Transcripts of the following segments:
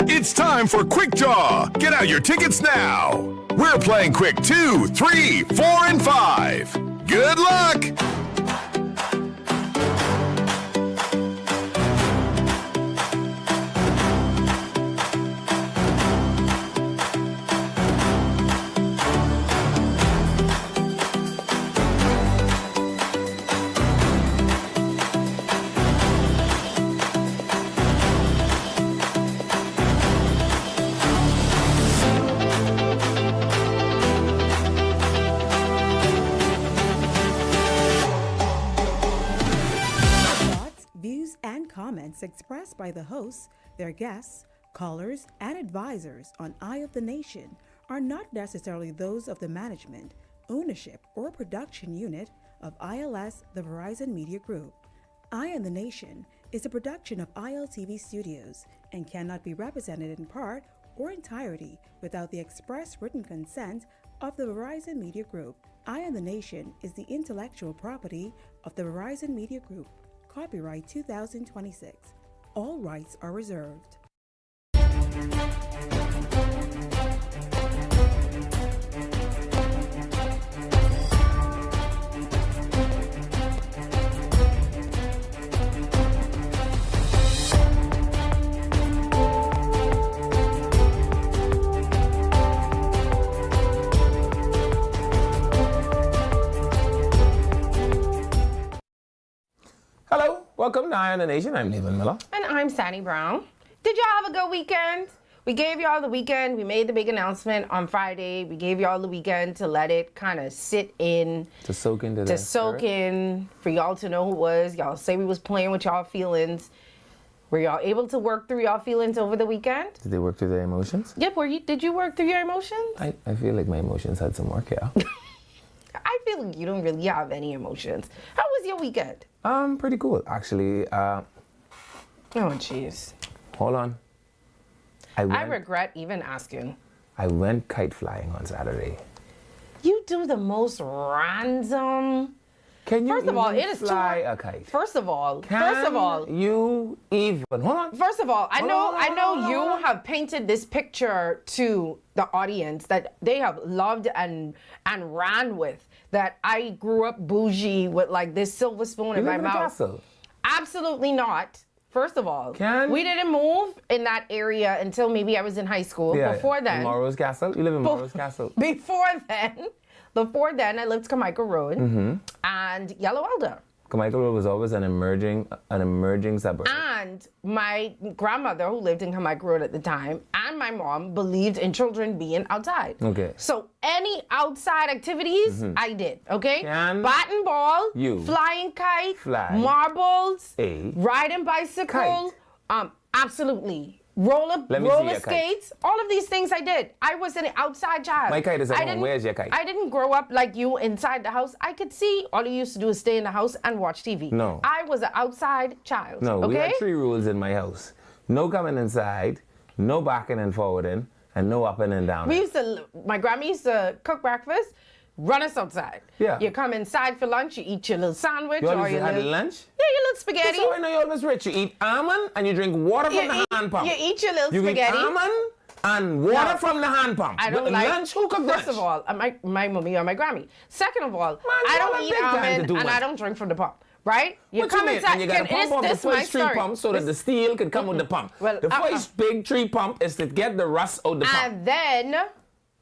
It's time for Quick Draw. Get out your tickets now. We're playing Quick 2, 3, 4, and 5. Good luck! Comments expressed by the hosts, their guests, callers, and advisors on Eye of the Nation are not necessarily those of the management, ownership, or production unit of ILS, the Verizon Media Group. Eye of the Nation is a production of ILTV Studios and cannot be represented in part or entirety without the express written consent of the Verizon Media Group. Eye of the Nation is the intellectual property of the Verizon Media Group. Copyright 2026. All rights are reserved. Hello, welcome to Eye on the Nation. I'm Leland Miller. And I'm Sandy Brown. Did y'all have a good weekend? We gave y'all the weekend. We made the big announcement on Friday. We gave y'all the weekend to let it kind of sit in. To soak into To soak in, for y'all to know who it was. Y'all say we was playing with y'all feelings. Were y'all able to work through y'all feelings over the weekend? Did they work through their emotions? Yep, did you work through your emotions? I feel like my emotions had some work, yeah. I feel like you don't really have any emotions. How was your weekend? Pretty cool, actually. Oh, jeez. Hold on. I regret even asking. I went kite flying on Saturday. You do the most random. Can you First of all, it is fly a kite? First of all, you even hold on? First of all, I know hold you on. have painted this picture to the audience that they have loved and ran with. That I grew up bougie with like this silver spoon in my mouth. Castle? Absolutely not. First of all, we didn't move in that area until maybe I was in high school. Yeah, before then, in Morrow's Castle? You live in Morrow's Castle? Before then, I lived Carmichael Road and Yellow Elder. Carmichael Road was always an emerging suburb. And my grandmother, who lived in Carmichael Road at the time, and my mom believed in children being outside. Okay. So any outside activities, I did. Okay. Bat and ball, flying kite, marbles, riding bicycle, absolutely. Roller skates, all of these things I did. I was an outside child. My kite is at home. Where's your kite? I didn't grow up like you inside the house. I could see. All you used to do is stay in the house and watch TV. No. I was an outside child. No, okay? we had 3 rules in my house. No coming inside, no backing and forwarding, and no up and down. My grandma used to cook breakfast, run us outside. Yeah. You come inside for lunch, you eat your little sandwich. You always had lunch? Yeah, your little spaghetti. That's how I know you're almost rich. You eat almond and you drink water from the hand pump. You eat your little spaghetti. You eat almond and water from the hand pump. I don't like lunch. Who cooked lunch? First of all, my mommy or my Grammy. Second of all, I don't eat almond and I don't drink from the pump. Right? You come inside and you got to pump off the first 3 pumps so that the steel can come with the pump. Well, the first big 3 pump is to get the rust out the pump. And then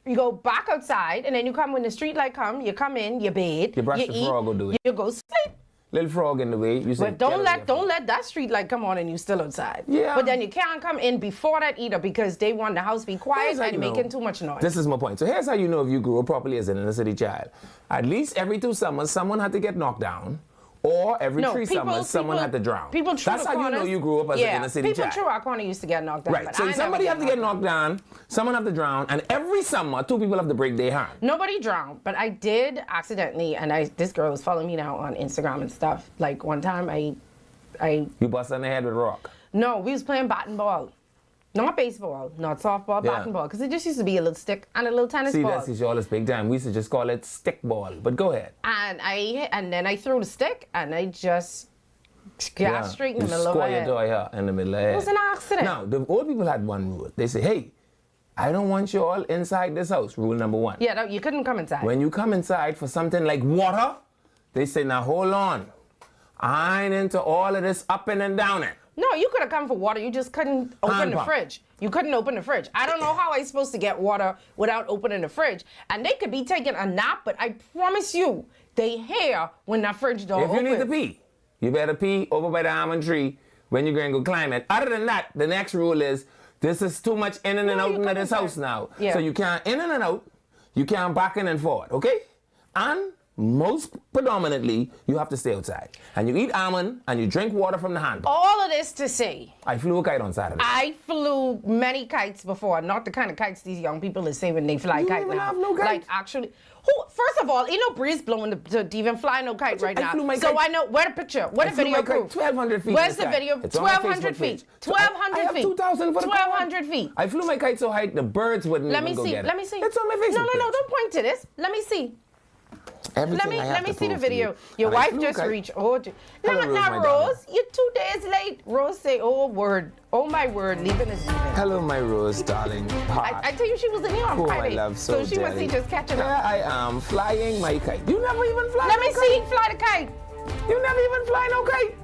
you go back outside, and then you come when the street light come. You come in, you bathe, you brush you the eat, frog, go do it. You go sleep. Little frog in the way. You But don't let that street light come on and you still outside. Yeah. But then you can't come in before that either because they want the house to be quiet and you're making too much noise. This is my point. So here's how you know if you grew up properly as an inner city child. At least every 2 summers, someone had to get knocked down. Or every 3 summers, someone had to drown. That's how you know you grew up as an inner city child. People through our corner used to get knocked down. Right. So somebody have to get knocked down, someone have to drown, and every summer, 2 people have to break their hand. Nobody drowned, but I did accidentally, and this girl was following me now on Instagram and stuff. Like one time, You bust on the head with a rock? No, we was playing bat and ball. Not baseball, not softball, bat and ball, because it just used to be a little stick and a little tennis ball. See, that's y'all is big time. We used to just call it stick ball, but go ahead. And then I threw the stick and I just gas straight in the middle of my head. You score your door here in the middle of the head. It was an accident. Now, the old people had one rule. They say, hey, I don't want you all inside this house. Rule number one. Yeah, no, you couldn't come inside. When you come inside for something like water, they say, now hold on. I ain't into all of this up and down it. No, you could have come for water. You just couldn't open the fridge. You couldn't open the fridge. I don't know how I'm supposed to get water without opening the fridge. And they could be taking a nap, but I promise you, they hear when that fridge door opens. If you need to pee, you better pee over by the almond tree when you're going to go climb it. Other than that, the next rule is, this is too much in and out of this house now. Yeah. So you can't in and out, you can't back in and forward, okay? And most predominantly, you have to stay outside. And you eat almond and you drink water from the hand. All of this to say, I flew a kite on Saturday. I flew many kites before. Not the kind of kites these young people are saying when they fly kite now. Have no kite. Like actually, first of all, ain't no breeze blowing to even fly no kite right now. So I know, where the picture? Where the video proof? 1,200 feet. Where's the video? 1,200 feet. 1,200 feet. 2,000 for the 1,200 feet. I flew my kite so high the birds wouldn't even go get it. Let me see. It's on my Facebook No, don't point to this. Let me see. Let me see the video. Your wife just reached. Rose, you're 2 days late. Rose say, oh word, oh my word, leaving is leaving. Hello, my Rose, darling. I tell you, she was in here on Friday. My love, so she must be just catching up. Here I am flying my kite. You never even fly. Let me see, fly the kite. You never even fly no kite.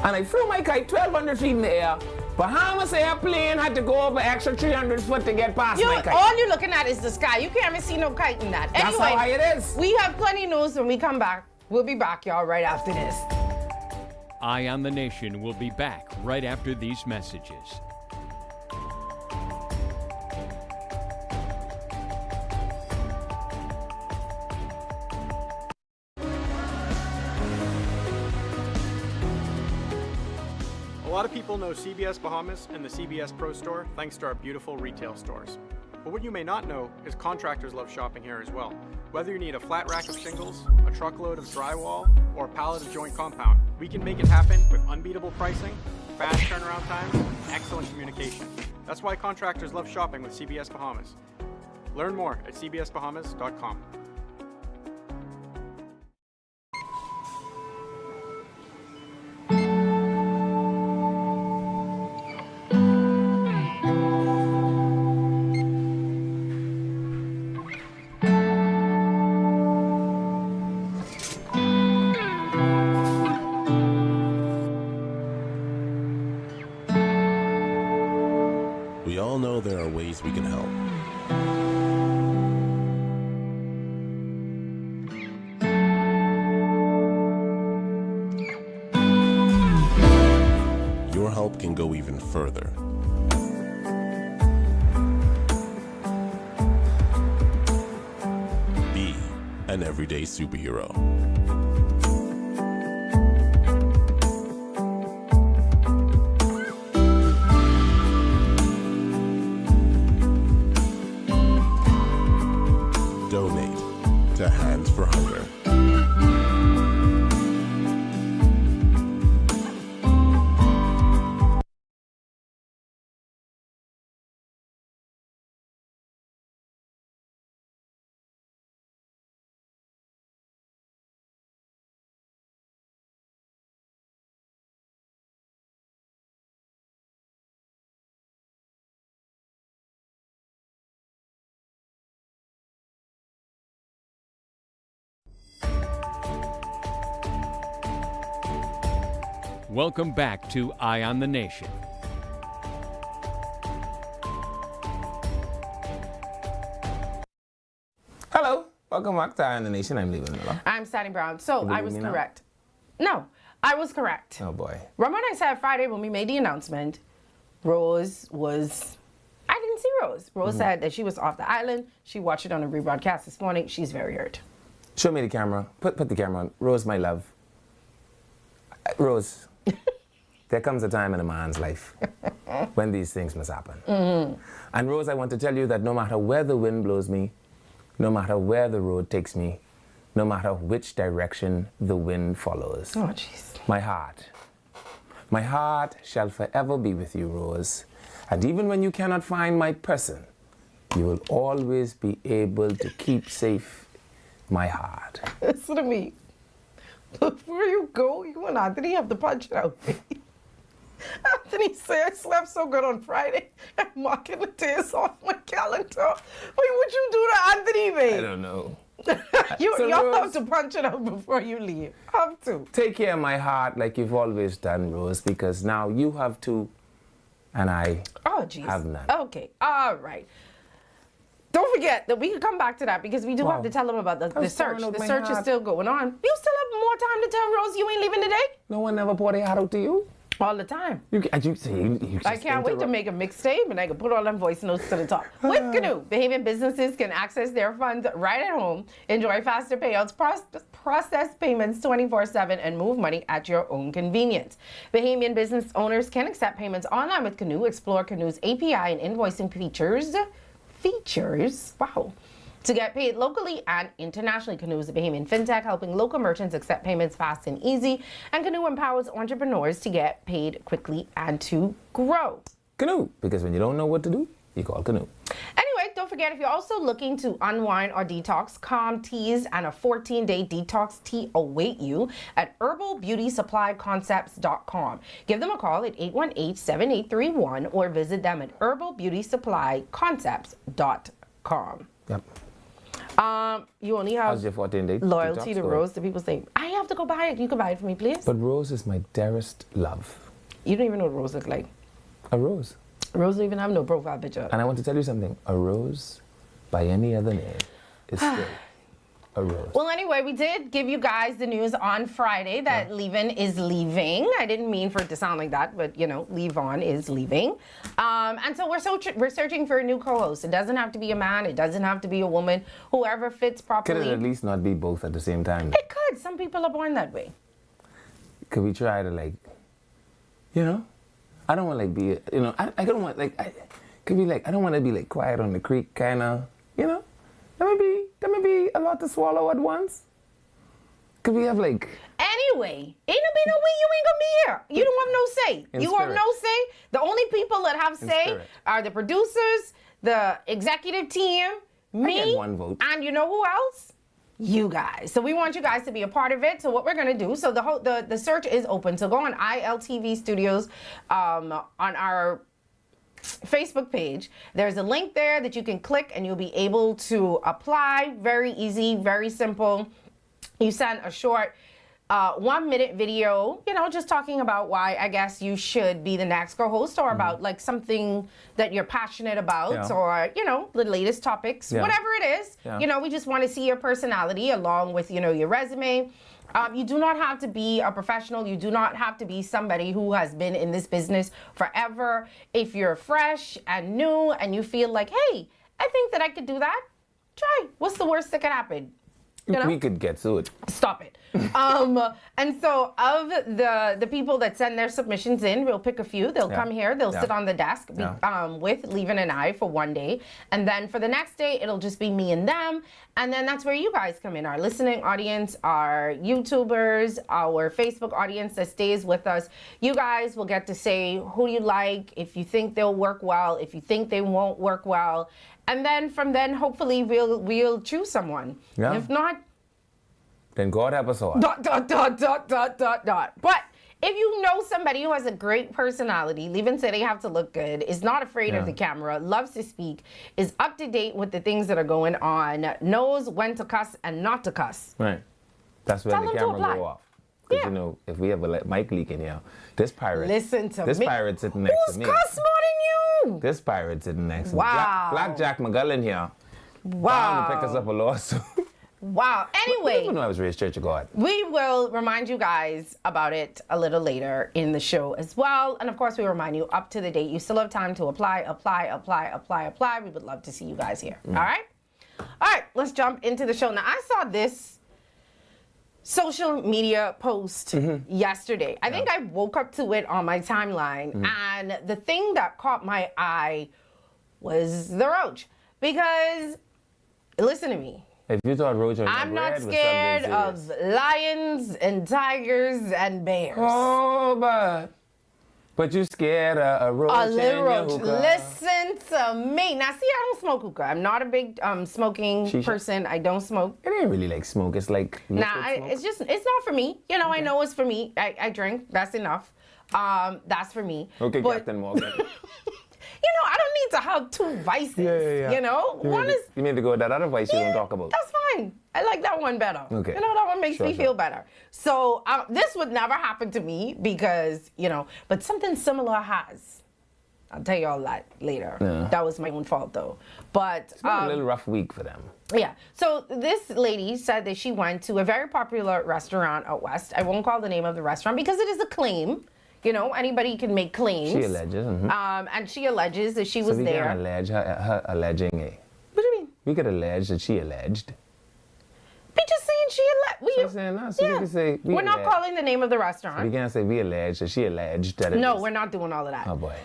And I flew my kite 1,200 feet in the air. Bahamas airplane had to go over extra 300 foot to get past my kite. All you're looking at is the sky. You can't even see no kite in that. Anyway, that's how high it is. We have plenty news when we come back. We'll be back, y'all, right after this. Eye on the Nation will be back right after these messages. A lot of people know CBS Bahamas and the CBS Pro Store thanks to our beautiful retail stores. But what you may not know is contractors love shopping here as well. Whether you need a flat rack of shingles, a truckload of drywall, or a pallet of joint compound, we can make it happen with unbeatable pricing, fast turnaround times, and excellent communication. That's why contractors love shopping with CBS Bahamas. Learn more at cbsbahamas.com. We all know there are ways we can help. Your help can go even further. Be an everyday superhero. Donate to Hands for Hunger. Welcome back to Eye on the Nation. Hello, welcome back to Eye on the Nation. I'm Leland Miller. I'm Sandy Brown. So I was correct. No, I was correct. Oh boy. Remember when I said Friday when we made the announcement, Rose was, I didn't see Rose. Rose said that she was off the island. She watched it on a rebroadcast this morning. She's very hurt. Show me the camera. Put the camera on. Rose, my love. Rose, there comes a time in a man's life when these things must happen. And Rose, I want to tell you that no matter where the wind blows me, no matter where the road takes me, no matter which direction the wind follows, oh, jeez, my heart shall forever be with you, Rose. And even when you cannot find my person, you will always be able to keep safe my heart. Listen to me. Before you go, you and Anthony have to punch it out. Anthony said, I slept so good on Friday. I'm marking the days off my calendar. Wait, what you do to Anthony, babe? I don't know. Y'all have to punch it out before you leave. Have to. Take care of my heart like you've always done, Rose, because now you have two and I have none. Okay, all right. Don't forget that we can come back to that because we do have to tell them about the search. The search is still going on. You still have more time to tell Rose you ain't leaving today? No one ever poured their heart out to you? All the time. I can't wait to make a mixtape and I can put all them voice notes to the top. With Canoe, Bahamian businesses can access their funds right at home, enjoy faster payouts, process payments 24/7, and move money at your own convenience. Bahamian business owners can accept payments online with Canoe. Explore Canoe's API and invoicing features. Wow. To get paid locally and internationally. Canoe is a Bahamian fintech helping local merchants accept payments fast and easy. And Canoe empowers entrepreneurs to get paid quickly and to grow. Canoe, because when you don't know what to do, you call Canoe. Anyway, don't forget, if you're also looking to unwind or detox, calm teas and a 14-day detox tea await you at herbalbeautysupplyconcepts.com. Give them a call at 818-7831 or visit them at herbalbeautysupplyconcepts.com. Yep. You only have How's your 14-day loyalty detox to going? Rose. The people say, I have to go buy it. You can buy it for me, please. But Rose is my dearest love. You don't even know what Rose looks like. A rose. Rose don't even have no profile picture. And I want to tell you something. A rose, by any other name, is still a rose. Well, anyway, we did give you guys the news on Friday that Leave-In is leaving. I didn't mean for it to sound like that, but, you know, Leave-On is leaving. And so we're searching for a new co-host. It doesn't have to be a man. It doesn't have to be a woman. Whoever fits properly. Could it at least not be both at the same time? It could. Some people are born that way. Could we try to, like, you know? I don't want to, like, be, you know, I don't want, like, could be, like, I don't want to be, like, quiet on the creek, kind of, you know? That may be a lot to swallow at once. Could we have, like... Anyway, ain't no way you ain't gonna be here. You don't have no say. You have no say. The only people that have say are the producers, the executive team, me, I get one vote. And you know who else? You guys. So we want you guys to be a part of it. So what we're gonna do, so the search is open. So go on ILTV Studios on our Facebook page. There's a link there that you can click and you'll be able to apply. Very easy, very simple. You send a short 1-minute video, you know, just talking about why I guess you should be the next co-host or about like something that you're passionate about or, you know, the latest topics, whatever it is. You know, we just want to see your personality along with, you know, your resume. You do not have to be a professional. You do not have to be somebody who has been in this business forever. If you're fresh and new and you feel like, hey, I think that I could do that, try. What's the worst that could happen? You know? We could get sued. Stop it. And so of the people that send their submissions in, we'll pick a few. They'll come here. They'll sit on the desk with Leave-In and I for one day. And then for the next day, it'll just be me and them. And then that's where you guys come in, our listening audience, our YouTubers, our Facebook audience that stays with us. You guys will get to say who you like, if you think they'll work well, if you think they won't work well. And then from then, hopefully, we'll choose someone. Yeah. If not, then God help us all. ... But if you know somebody who has a great personality, Leave-In say they have to look good, is not afraid of the camera, loves to speak, is up to date with the things that are going on, knows when to cuss and not to cuss. Right. That's when the camera go off. Because, you know, if we have a mic leak in here, this pirate. Listen to this me. pirate sitting next to me. Who's cuss more than you? This pirate sitting next to me. Wow. Black Jack McGullen here. Wow. Bound to pick us up a lawsuit. Wow. Anyway. People know I was raised Church of God. We will remind you guys about it a little later in the show as well. And of course, we remind you up to the date. You still have time to apply. We would love to see you guys here. All right? All right. Let's jump into the show. Now, I saw this social media post yesterday. I think I woke up to it on my timeline. And the thing that caught my eye was the roach. Because, listen to me. If you thought roach on I'm not scared of lions and tigers and bears. Oh, but But you scared a roach? A little in roach. your hookah? Listen to me. Now, see, I don't smoke hookah. I'm not a big smoking Shisha? person. I don't smoke. It ain't really like smoke. It's like liquid smoke. It's not for me. You know, I know it's for me. I drink. That's enough. That's for me. Okay, but, Captain Morgan. You know, I don't need to have two vices. Yeah. You know, You need to go with that other vice you don't talk about. That's fine. I like that one better. Okay. You know, that one makes me Sure. feel better. So this would never happen to me because, you know, but something similar has. I'll tell you all that later. Yeah. That was my own fault though. But It's been a little rough week for them. yeah. So this lady said that she went to a very popular restaurant out west. I won't call the name of the restaurant because it is a claim. You know, anybody can make claims. She alleges. And she alleges that she was So we there. can allege her alleging a. What do you mean? We could allege that she alleged. We just saying she alleged. So saying that, so we can say we We're not alleged. calling the name of the restaurant. We can't say we alleged that she alleged that it No, was- we're not doing all of that. Oh boy.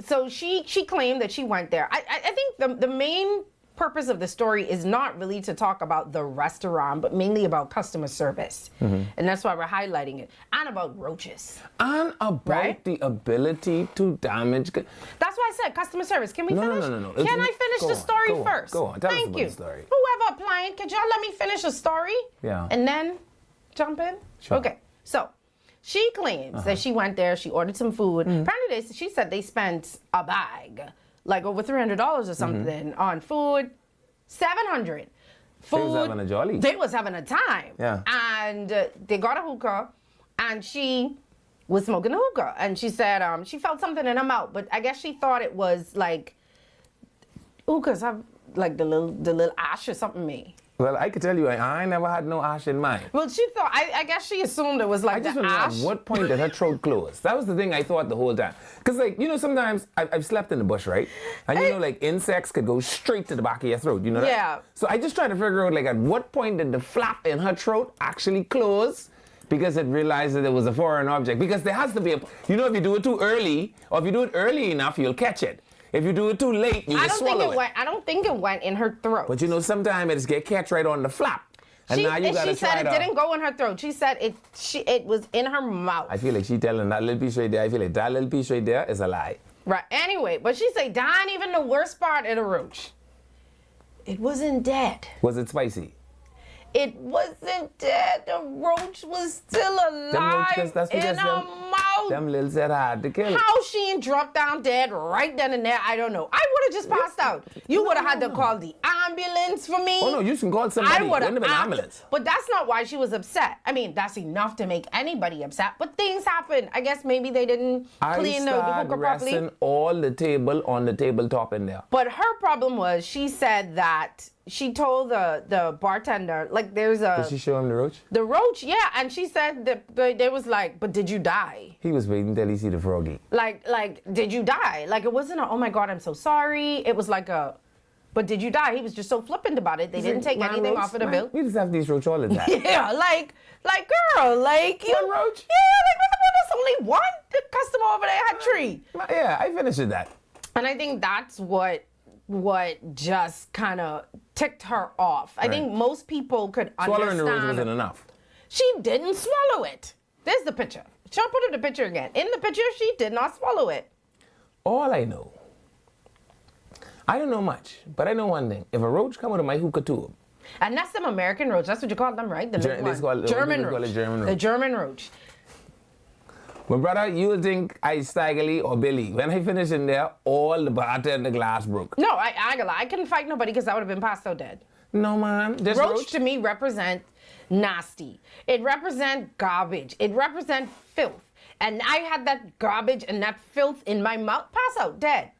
So she claimed that she went there. I think the main purpose of the story is not really to talk about the restaurant, but mainly about customer service. And that's why we're highlighting it. And about roaches. And about Right? the ability to damage. That's why I said customer service. Can we No, finish? no. Can I finish Go the on, story go on, first? go on. Tell us Thank about you. the story. Whoever applying, could y'all let me finish the story? Yeah. And then jump in? Sure. Okay. So she claims that she went there, she ordered some food. Apparently, she said they spent a bag, like over $300 or something on food. $700. Food. They was having a jolly. They was having a time. Yeah. And they got a hookah, and she was smoking a hookah. And she said she felt something in her mouth, but I guess she thought it was like hookahs have like the little ash or something me. Well, I could tell you, I never had no ash in mine. Well, she thought, I guess she assumed it was like I just the want to know ash. at what point did her throat close? That was the thing I thought the whole time. Because, like, you know, sometimes I've slept in the bush, right? And, you know, like, insects could go straight to the back of your throat, you know that? Yeah. So I just try to figure out, like, at what point did the flap in her throat actually close? Because it realized that it was a foreign object. Because there has to be you know, if you do it too early, or if you do it early enough, you'll catch it. If you do it too late, you just swallow it. I don't think it went in her throat. But, you know, sometimes it just get catch right on the flap. And She now you gotta said try it to... didn't go in her throat. She said it was in her mouth. I feel like she telling that little piece right there. I feel like that little piece right there is a lie. Right. Anyway, but she said, that ain't even the worst part of the roach. It wasn't dead. Was it spicy? It wasn't dead. The roach was still alive that's in because her mouth. Them little said hard to kill it. How she ain't dropped down dead right then and there, I don't know. I would have just passed out. You would have had to call the ambulance for me. Oh no, you can call somebody. Wouldn't have been an ambulance. But that's not why she was upset. I mean, that's enough to make anybody upset. But things happen. I guess maybe they didn't clean the hookah properly. resting all the table on the tabletop in there. But her problem was she said that she told the bartender, like there's a... Did she show him the roach? The roach, yeah. And she said that they was like, but did you die? He was waiting till he see the froggy. Like, did you die? Like, it wasn't a, oh my God, I'm so sorry. It was like a, but did you die? He was just so flippant about it. They didn't take anything off of the bill. We just have these roach all the time. Yeah, like, girl, like, you... One roach? Yeah, like, there's only one. The customer over there had three. Yeah, I finished with that. And I think that's what just kind of ticked her off. I think most people could Swallowing understand. the roach wasn't enough. She didn't swallow it. There's the picture. She'll put up the picture again. In the picture, she did not swallow it. All I know, I don't know much, but I know one thing. If a roach come out of my hookah tube, And that's them American roach. That's what you call them, right? The little they one. call it- German they call it roach. German The roach. German roach. my brother, you'll think I Staggerly or Billy. When I finish in there, all the bartender glass broke. No, I couldn't fight nobody because I would have been passed out dead. No, man. This Roach to me represent nasty. It represent garbage. It represent filth. And I had that garbage and that filth in my mouth, pass out dead.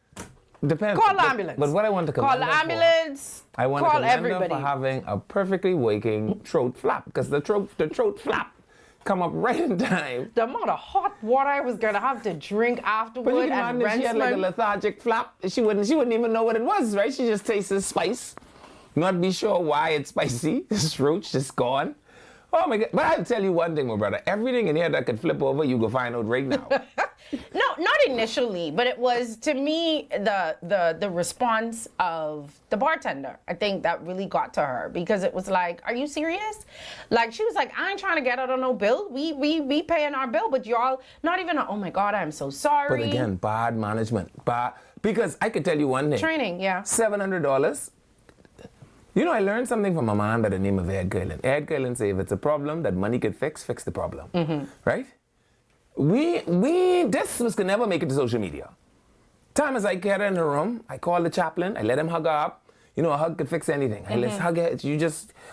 Depends. Call the ambulance. But what I want to Call commend the her for, ambulance. I want to Call commend everybody. her for having a perfectly waking throat flap, because the throat flap come up right in time. The amount of hot water I was gonna have to drink But you afterward can and imagine if she had like a rinse lethargic flap. She wouldn't even know what it was, right? She just tastes the spice. Not be sure why it's spicy. This roach just gone. Oh my God. But I'll tell you one thing, my brother. Everything in here that could flip over, you go find out right now. No, not initially, but it was, to me, the response of the bartender. I think that really got to her, because it was like, are you serious? Like, she was like, I ain't trying to get out on no bill. We paying our bill, but y'all not even, oh my God, I'm so sorry. But again, bad management. Because I could tell you one thing. Training, yeah. $700. You know, I learned something from a man by the name of Ed Curlin. Ed Curlin said, if it's a problem that money could fix the problem. Right? This could never make it to social media. Time as I get in the room, I call the chaplain, I let him hug her up. You know, a hug could fix anything. Let's hug her.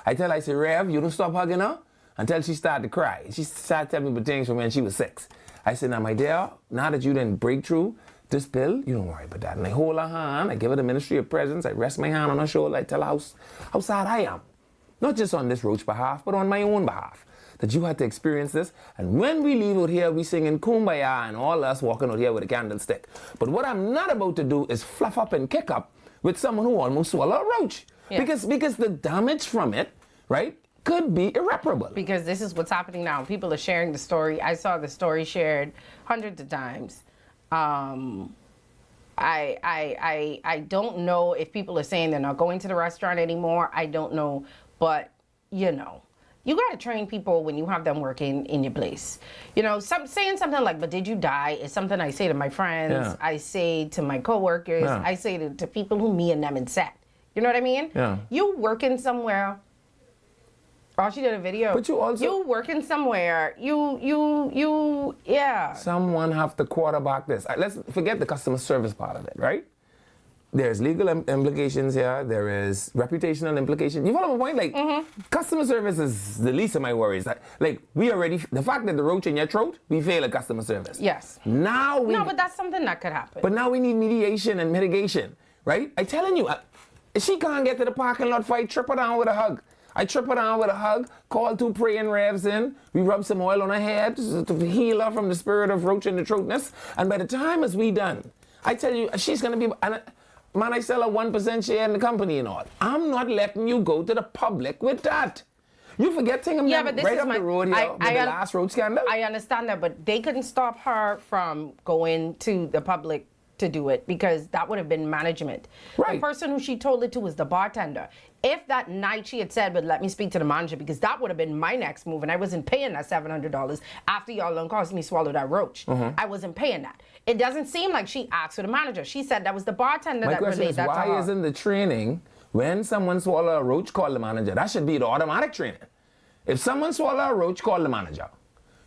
I say, Rev, you don't stop hugging her until she started to cry. She started telling me things from when she was 6. I said, now, my dear, now that you didn't break through this bill, you don't worry about that. And I hold her hand, I give her the ministry of presence, I rest my hand on her shoulder, I tell her how sad I am. Not just on this Roach behalf, but on my own behalf. That you had to experience this. And when we leave out here, we singing Kumbaya and all us walking out here with a candlestick. But what I'm not about to do is fluff up and kick up with someone who almost swallowed a roach. Yeah. Because the damage from it, right, could be irreparable. Because this is what's happening now. People are sharing the story. I saw the story shared hundreds of times. I don't know if people are saying they're not going to the restaurant anymore. I don't know. But, you know, you got to train people when you have them working in your place. You know, saying something like, but did you die, is something I say to my friends. Yeah. I say to my coworkers. Yeah. I say to people who me and them in set. You know what I mean? Yeah. You working somewhere. Oh, she did a video. But you working somewhere. Yeah. Someone have to quarterback this. Let's forget the customer service part of it, right? There's legal implications here. There is reputational implications. You follow my point? Like, customer service is the least of my worries. The fact that the roach in your throat, we fail at customer service. Yes. No, but that's something that could happen. But now we need mediation and mitigation, right? I'm telling you, she can't get to the parking lot fight, trip her down with a hug. I trip her down with a hug, call 2 praying revs in, we rub some oil on her head to heal her from the spirit of roach in the throatness, and by the time as we done, I tell you, she's going to be, man, I sell a 1% share in the company and all. I'm not letting you go to the public with that. You forget thing right up the road here with the last roach scandal? I understand that, but they couldn't stop her from going to the public to do it, because that would have been management. Right. The person who she told it to was the bartender. If that night she had said, but let me speak to the manager, because that would have been my next move, and I wasn't paying that $700 after y'all done caused me swallow that roach. I wasn't paying that. It doesn't seem like she asked for the manager. She said that was the bartender that relayed that to her. Why isn't the training, when someone swallow a roach, call the manager? That should be the automatic training. If someone swallow a roach, call the manager.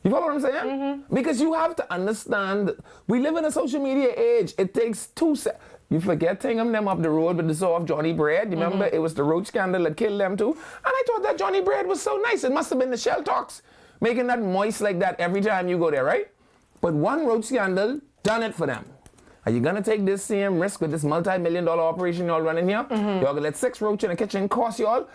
You follow what I'm saying? Because you have to understand, we live in a social media age. It takes 2 seconds. You forget them up the road with the saw of Johnny Bread. You remember it was the roach scandal that killed them too? And I thought that Johnny Bread was so nice. It must have been the shell talks making that moist like that every time you go there, right? But one roach scandal done it for them. Are you gonna take this same risk with this multi-million-dollar operation y'all running here? Y'all gonna let 6 roach in the kitchen cost y'all?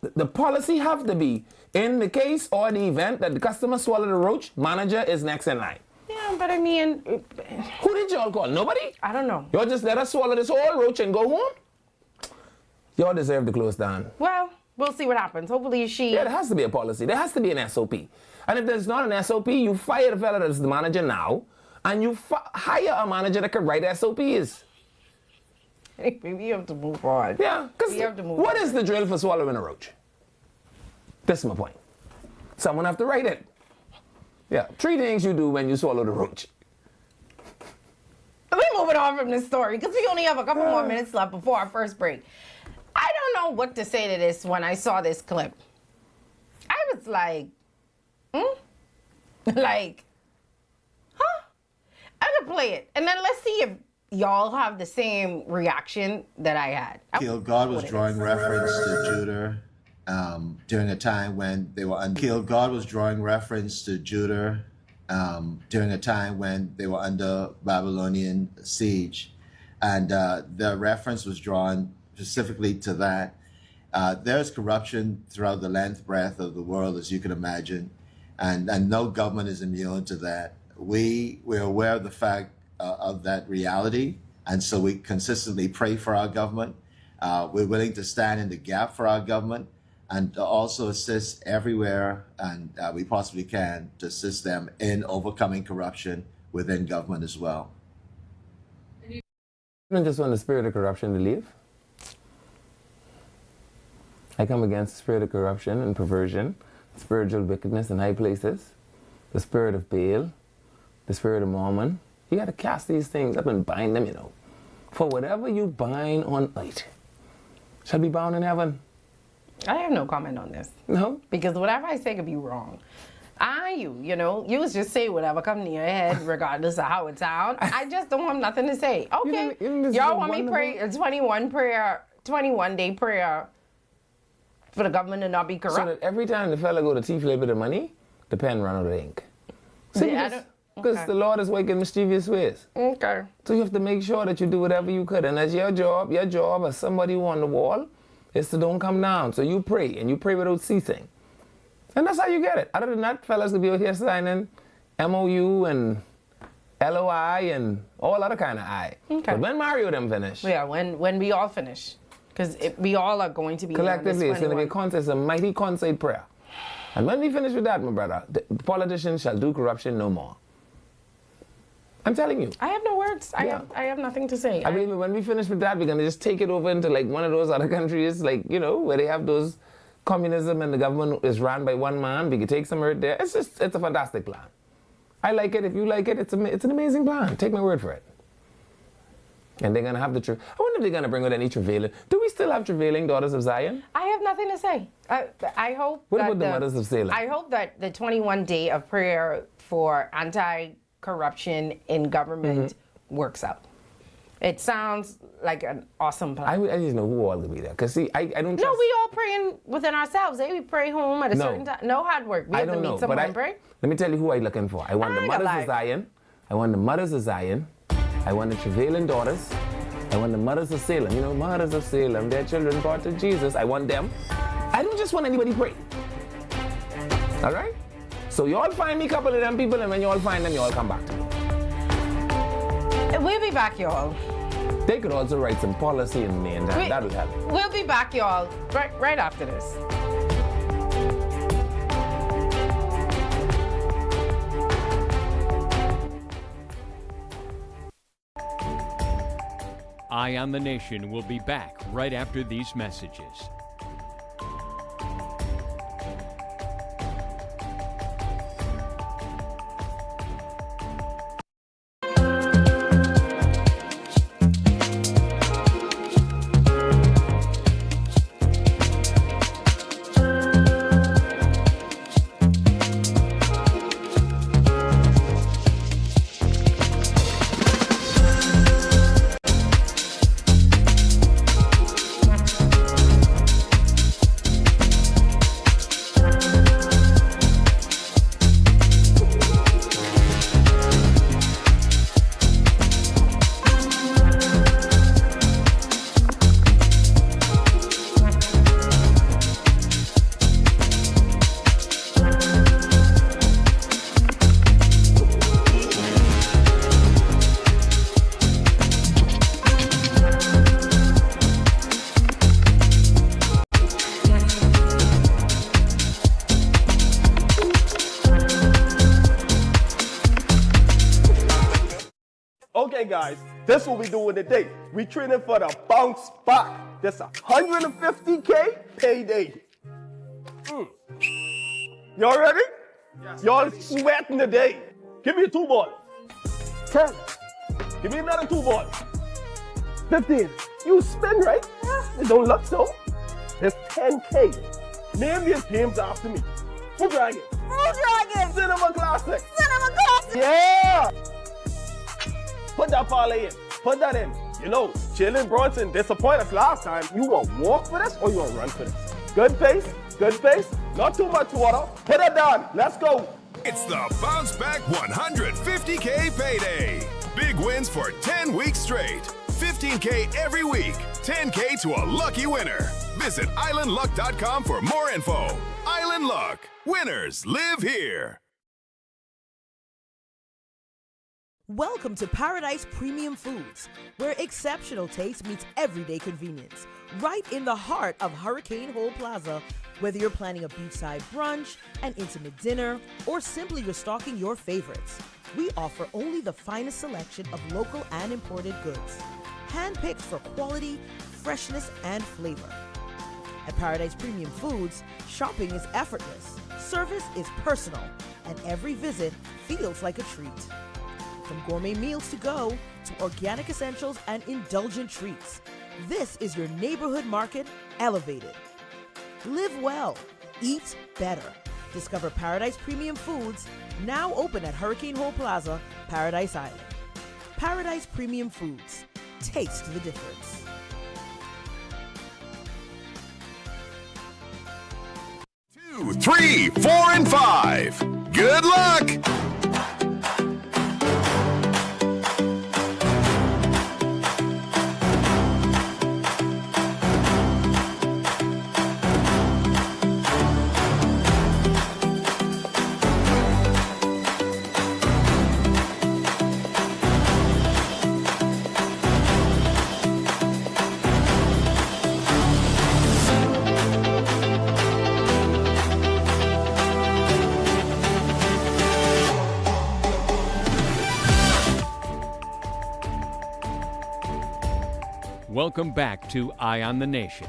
The policy have to be, in the case or the event that the customer swallowed the roach, manager is next in line. Yeah, but I mean... Who did y'all call? Nobody? I don't know. Y'all just let us swallow this whole roach and go home? Y'all deserve to close down. Well, we'll see what happens. Hopefully she... Yeah, there has to be a policy. There has to be an SOP. And if there's not an SOP, you fire the fella that's the manager now, and you hire a manager that can write SOPs. Maybe you have to move on. Yeah, because what is the drill for swallowing a roach? That's my point. Someone have to write it. Yeah, 3 things you do when you swallow the roach. We're moving on from this story because we only have a couple more minutes left before our first break. I don't know what to say to this when I saw this clip. I was like, like, huh? I'm gonna play it, and then let's see if y'all have the same reaction that I had. God was drawing reference to Judah during a time when they were under. God was drawing reference to Judah during a time when they were under Babylonian siege, and the reference was drawn specifically to that. There's corruption throughout the length, breadth of the world, as you can imagine, and no government is immune to that. We're aware of the fact of that reality, and so we consistently pray for our government. We're willing to stand in the gap for our government and also assist everywhere and we possibly can to assist them in overcoming corruption within government as well. You don't just want the spirit of corruption to leave. I come against the spirit of corruption and perversion, spiritual wickedness in high places, the spirit of Baal, the spirit of Mammon. You got to cast these things up and bind them, you know. For whatever you bind on earth shall be bound in heaven. I have no comment on this. No? Because whatever I say could be wrong. You know, you was just say whatever come to your head regardless of how it sounds. I just don't have nothing to say. Okay, y'all want me pray a 21-day prayer for the government to not be corrupt? So that every time the fella go to thief a little bit of money, the pen run out of ink. See, because the Lord is working mischievous ways. Okay. So you have to make sure that you do whatever you could. And that's your job as somebody who on the wall is to don't come down. So you pray, and you pray without ceasing. And that's how you get it. Other than that, fellas will be out here signing MOU and LOI and all other kind of I. Okay. But when Mario them finish. Yeah, when we all finish. Because we all are going to be collectively, it's going to be a contest, a mighty concert prayer. And when we finish with that, my brother, the politicians shall do corruption no more. I'm telling you. I have no words. Yeah. I have nothing to say. I mean, when we finish with that, we're going to just take it over into like one of those other countries, like, you know, where they have those communism and the government is run by one man. We can take some earth there. It's a fantastic plan. I like it. If you like it, it's an amazing plan. Take my word for it. And they're going to have the I wonder if they're going to bring out any travailing. Do we still have travailing daughters of Zion? I have nothing to say. I hope What about the mothers of Salem? I hope that the 21-day of prayer for anti-corruption in government works out. It sounds like an awesome plan. I just know who all will be there. Because, see, I don't trust... No, we all praying within ourselves. We pray home at a certain time. No hard work. We have to meet someone and pray. Let me tell you who I'm looking for. I want the mothers of Zion. I want the mothers of Zion. I want the travailing daughters. I want the mothers of Salem. You know, mothers of Salem, their children brought to Jesus. I want them. I don't just want anybody pray. All right? So y'all find me a couple of them people, and when y'all find them, y'all come back to me. We'll be back, y'all. They could also write some policy in me, and that'll help. We'll be back, y'all, right after this. Eye on the Nation will be back right after these messages. Okay, guys, this is what we doing today. We training for the bounce back. This 150K payday. Y'all ready? Yes. Y'all sweating today. Give me a 2-ball. 10. Give me another 2-ball. 15. You spin, right? It don't look so. There's 10K. Name these games after me. Blue Dragon. Blue Dragon. Cinema Classic. Cinema Classic. Yeah. Put that parlay in. Put that in. You know, Jalen Brunson disappointed us last time. You want to walk for this or you want to run for this? Good pace. Good pace. Not too much water. Put it down. Let's go. It's the Bounce Back 150K payday. Big wins for 10 weeks straight. 15K every week. 10K to a lucky winner. Visit islandluck.com for more info. Island Luck. Winners live here. Welcome to Paradise Premium Foods, where exceptional taste meets everyday convenience. Right in the heart of Hurricane Hole Plaza, whether you're planning a beachside brunch, an intimate dinner, or simply restocking your favorites. we offer only the finest selection of local and imported goods, handpicked for quality, freshness, and flavor. At Paradise Premium Foods, shopping is effortless, service is personal, and every visit feels like a treat. From gourmet meals to go to organic essentials and indulgent treats, this is your neighborhood market elevated. Live well, eat better. Discover Paradise Premium Foods, now open at Hurricane Hole Plaza, Paradise Island. Paradise Premium Foods. Taste the difference. 2, 3, 4, and 5. Good luck! Welcome back to Eye on the Nation.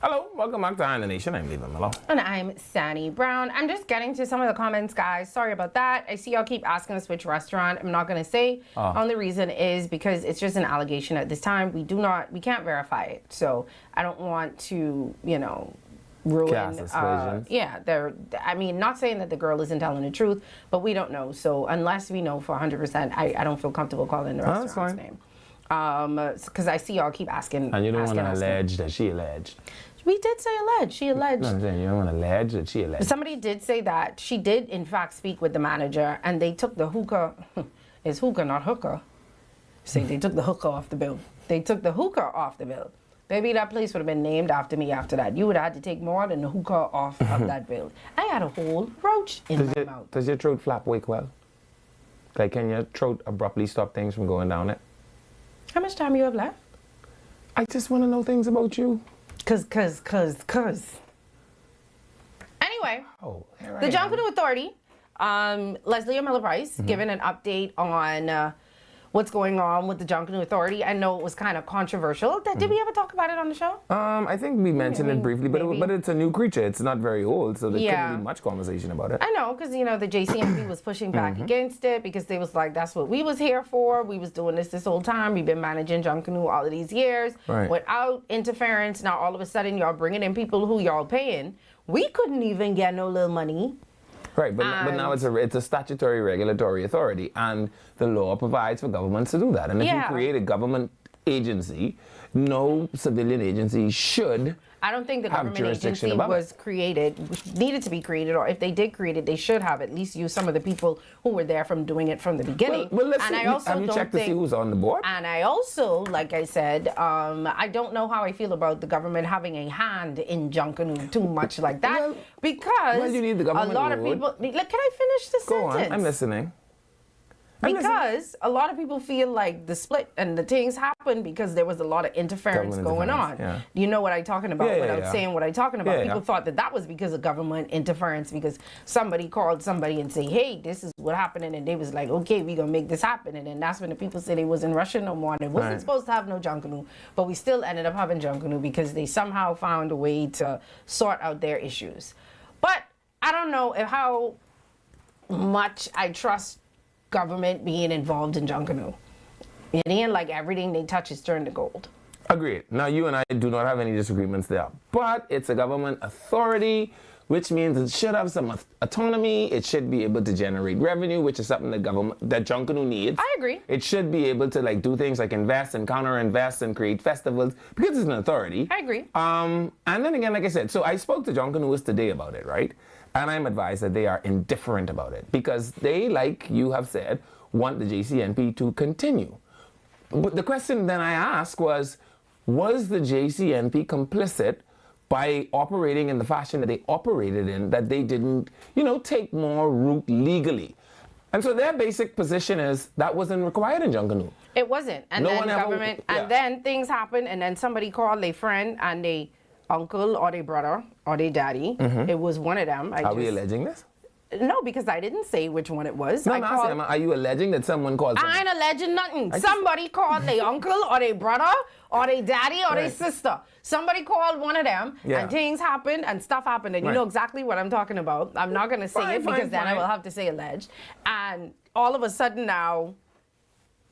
Hello, welcome back to Eye on the Nation. I'm Leland Malone. And I'm Sandy Brown. I'm just getting to some of the comments, guys. Sorry about that. I see y'all keep asking us which restaurant. I'm not going to say. Only reason is because it's just an allegation at this time. We can't verify it. So I don't want to, ruin. Not saying that the girl isn't telling the truth, but we don't know. So unless we know for 100%, I don't feel comfortable calling the restaurant's name. Because I see y'all keep asking. And you don't want to allege that she alleged. We did say alleged. She alleged. No, I'm saying you don't want to allege that she alleged. Somebody did say that. She did, in fact, speak with the manager, and they took the hookah. It's hookah, not hooker. See, they took the hookah off the bill. They took the hookah off the bill. Maybe that place would have been named after me after that. You would have had to take more than the hookah off of that bill. I had a whole roach in my mouth. Does your throat flap wake well? Like, can your throat abruptly stop things from going down it? How much time you have left? I just want to know things about you. Cause. Anyway, the Junkanoo Authority, Leslie Miller-Price, giving an update on what's going on with the Junkanoo Authority. I know it was kind of controversial. Did we ever talk about it on the show? I think we mentioned it briefly, but it's a new creature. It's not very old, so there couldn't be much conversation about it. I know, because, the JCMP was pushing back against it because they was like, that's what we was here for. We was doing this whole time. We've been managing Junkanoo all of these years without interference. Now, all of a sudden, y'all bringing in people who y'all paying. We couldn't even get no little money. Right, but now it's a statutory regulatory authority, and the law provides for governments to do that. And if you create a government agency, no civilian agency should. I don't think the government agency needed to be created, or if they did create it, they should have at least used some of the people who were there from doing it from the beginning. Well, and I also have you checked to see who's on the board? And I also, like I said, I don't know how I feel about the government having a hand in Junkanoo too much like that, because you need the government a lot of people. Can I finish this sentence? Go on, I'm listening. Because a lot of people feel like the split and the things happened because there was a lot of interference going on. Yeah. You know what I'm talking about without saying what I'm talking about. People thought that was because of government interference, because somebody called somebody and say, hey, this is what happened. And they was like, okay, we're going to make this happen. And then that's when the people said they wasn't Russian no more. And it wasn't supposed to have no Junkanoo. But we still ended up having Junkanoo because they somehow found a way to sort out their issues. But I don't know how much I trust government being involved in Junkanoo. It ain't like everything they touch is turned to gold. Agreed. Now, you and I do not have any disagreements there. But it's a government authority, which means it should have some autonomy. It should be able to generate revenue, which is something that Junkanoo needs. I agree. It should be able to do things like invest and counter-invest and create festivals because it's an authority. I agree. And then again, like I said, so I spoke to Junkanooists today about it, right? And I'm advised that they are indifferent about it because they, like you have said, want the JCNP to continue. But the question then I asked was the JCNP complicit by operating in the fashion that they operated in, that they didn't, take more route legally? And so their basic position is that wasn't required in Junkanoo. It wasn't. And then government, and then things happened, and then somebody called their friend, and they uncle or their brother or their daddy. It was one of them. Are we alleging this? No, because I didn't say which one it was. No, are you alleging that someone called someone? I ain't alleging nothing. Somebody called their uncle or their brother or their daddy or their sister. Somebody called one of them and things happened and stuff happened and you know exactly what I'm talking about. I'm not going to say it because then I will have to say alleged. And all of a sudden now,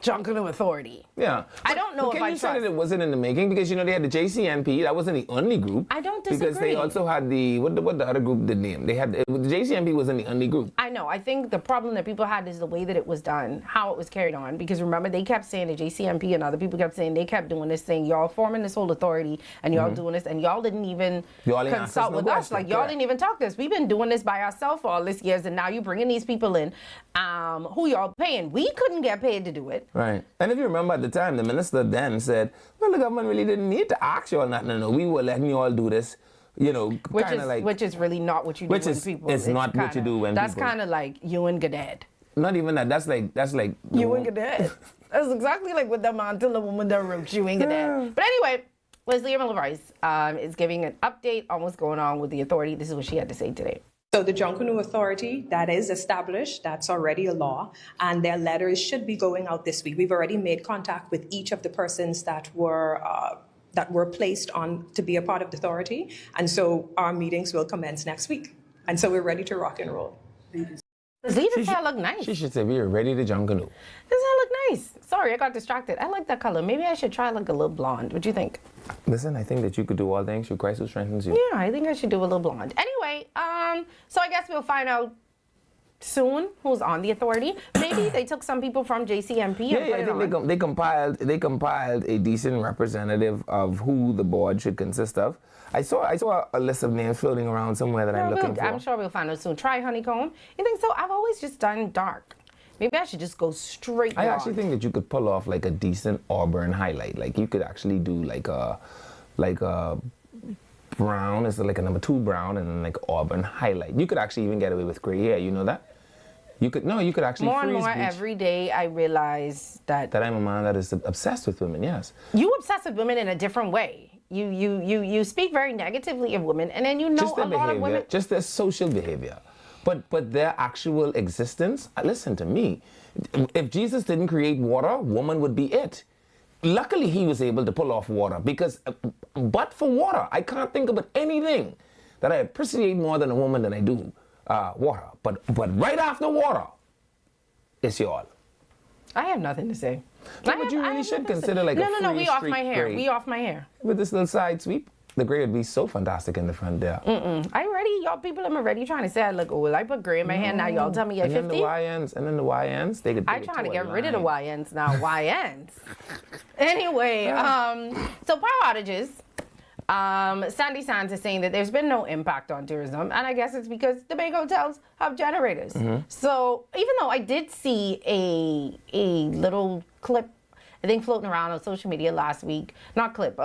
Junkanoo Authority. Yeah. I don't know if I Can you say that it wasn't in the making? Because, you know, they had the JCNP. That wasn't the only group. I don't disagree. Because they also had what the other group did name? They had, the JCNP wasn't the only group. I know. I think the problem that people had is the way that it was done, how it was carried on. Because remember, they kept saying, the JCNP and other people kept saying, they kept doing this thing. Y'all forming this whole authority and y'all doing this. And y'all didn't even consult with us. Like, y'all didn't even talk to us. We've been doing this by ourselves for all these years. And now you bringing these people in who y'all paying. We couldn't get paid to do it. Right. And if you remember at the time, the minister then said, well, the government really didn't need to ask you all nothing. No, we were letting you all do this, you know, which is really not what you do when people. It's not what you do when that's people. That's kind of like you and Gadad. Not even that. That's like you and Gadad. That's exactly like what the man till the woman that wrote you and Gadad. But anyway, Leslie Rice is giving an update on what's going on with the authority. This is what she had to say today. So the Junkanoo Authority, that is established, that's already a law, and their letters should be going out this week. We've already made contact with each of the persons that were placed on to be a part of the authority, and so our meetings will commence next week. And so we're ready to rock and roll. This hair look nice. She should say we are ready to Junkanoo. This hair look nice. Sorry, I got distracted. I like that color. Maybe I should try like a little blonde. What do you think? Listen, I think that you could do all things through Christ who strengthens you. Yeah, I think I should do a little blonde. Anyway, so I guess we'll find out soon who's on the authority. Maybe they took some people from JCNP. I think they compiled a decent representative of who the board should consist of. I saw a list of names floating around somewhere that I'm looking for. I'm sure we'll find out soon. Try honeycomb. You think so? I've always just done dark. Maybe I should just go straight blonde. I actually think that you could pull off like a decent auburn highlight. Like you could actually do like a brown, it's like a number 2 brown and then like auburn highlight. You could actually even get away with gray hair, you know that? You could actually more freeze and more bleach. Every day I realize that I'm a man that is obsessed with women, yes. You obsessed with women in a different way. You speak very negatively of women and then you know a lot of women. Just their social behavior. But their actual existence, listen to me, if Jesus didn't create water, woman would be it. Luckily, he was able to pull off water because, but for water, I can't think about anything that I appreciate more than a woman than I do water. But right after water, it's y'all. I have nothing to say. No, but you really should consider like a No, we off my hair. Gray. We off my hair. With this little side sweep. The gray would be so fantastic in the front there. I ready, y'all people. I'm already trying to say I look old. I put gray in my hair now. Y'all tell me you're 50. And then the YNs, they could. I'm trying to get rid of the YNs now. YNs. Anyway, so power outages. Sandy Sands is saying that there's been no impact on tourism, and I guess it's because the big hotels have generators. So even though I did see a little clip, I think floating around on social media last week, not clip,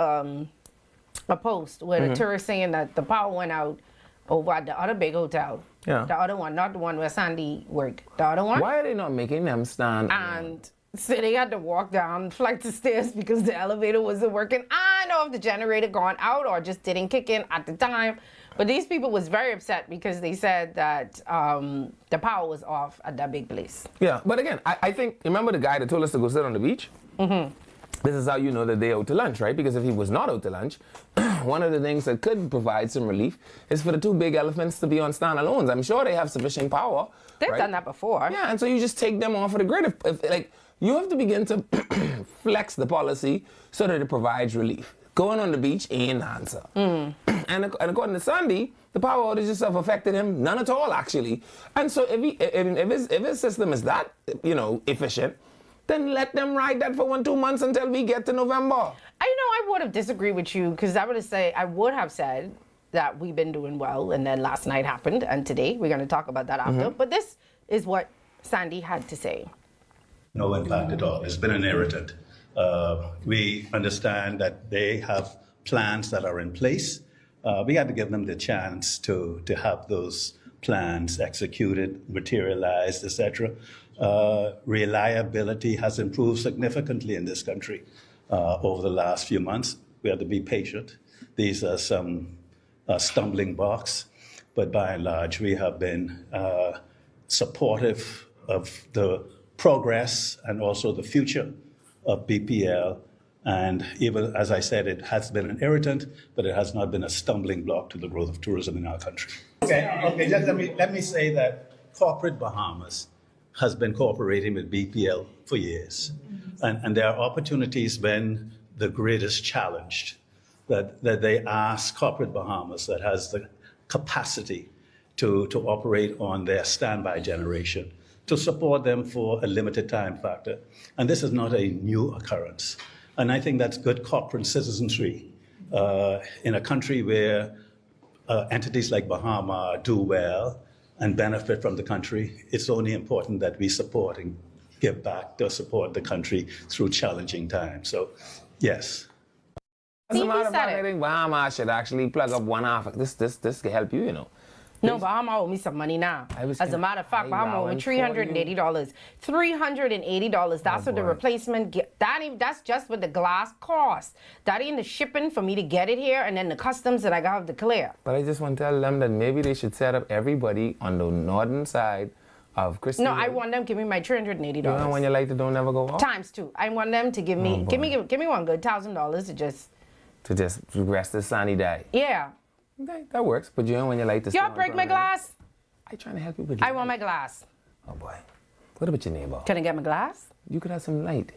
a post where the tourist saying that the power went out over at the other big hotel. Yeah. The other one, not the one where Sandy worked. The other one. Why are they not making them stand? And so they had to walk down flights of stairs because the elevator wasn't working. I don't know if the generator gone out or just didn't kick in at the time. But these people was very upset because they said that the power was off at that big place. Yeah, but again, I think, remember the guy that told us to go sit on the beach? This is how you know that they're out to lunch, right? Because if he was not out to lunch, one of the things that could provide some relief is for the 2 big elephants to be on standalones. I'm sure they have sufficient power. They've done that before. Yeah, and so you just take them off of the grid. If you have to begin to flex the policy so that it provides relief. Going on the beach ain't the answer. And according to Sandy, the power outages have affected him none at all, actually. And so if his system is that, efficient, then let them ride that for 1-2 months until we get to November. I would have disagreed with you because I would have said that we've been doing well, and then last night happened, and today we're going to talk about that after. But this is what Sandy had to say. No impact at all. It's been an irritant. We understand that they have plans that are in place. We had to give them the chance to have those plans executed, materialized, etc. Reliability has improved significantly in this country over the last few months. We have to be patient. these are some stumbling blocks, but by and large, we have been supportive of the progress and also the future of BPL. And even, as I said, it has been an irritant, but it has not been a stumbling block to the growth of tourism in our country. Okay, just let me say that corporate Bahamas has been cooperating with BPL for years. And there are opportunities when the grid is challenged that they ask corporate Bahamas that has the capacity to operate on their standby generation to support them for a limited time factor. And this is not a new occurrence. And I think that's good corporate citizenry in a country where entities like Bahama do well and benefit from the country. It's only important that we support and give back to support the country through challenging times. So, yes. As a matter of fact, I think Bahama should actually plug up one off. This can help you, you know. No, Bahama owe me some money now. As a matter of fact, Bahama owe me $380. $380. That's what the replacement that's just what the glass costs. That ain't the shipping for me to get it here and then the customs that I got to clear. But I just want to tell them that maybe they should set up everybody on the northern side of Christina. No, I want them to give me my $380. You know when your light don't never go off? Times two. I want them to give me give me one good $1,000 to just rest the sunny day. Yeah. Okay, that works. But you know when you light the y'all break my glass? I trying to help you with I want my glass. Oh boy. What about your neighbor? Can I get my glass? You could have some light.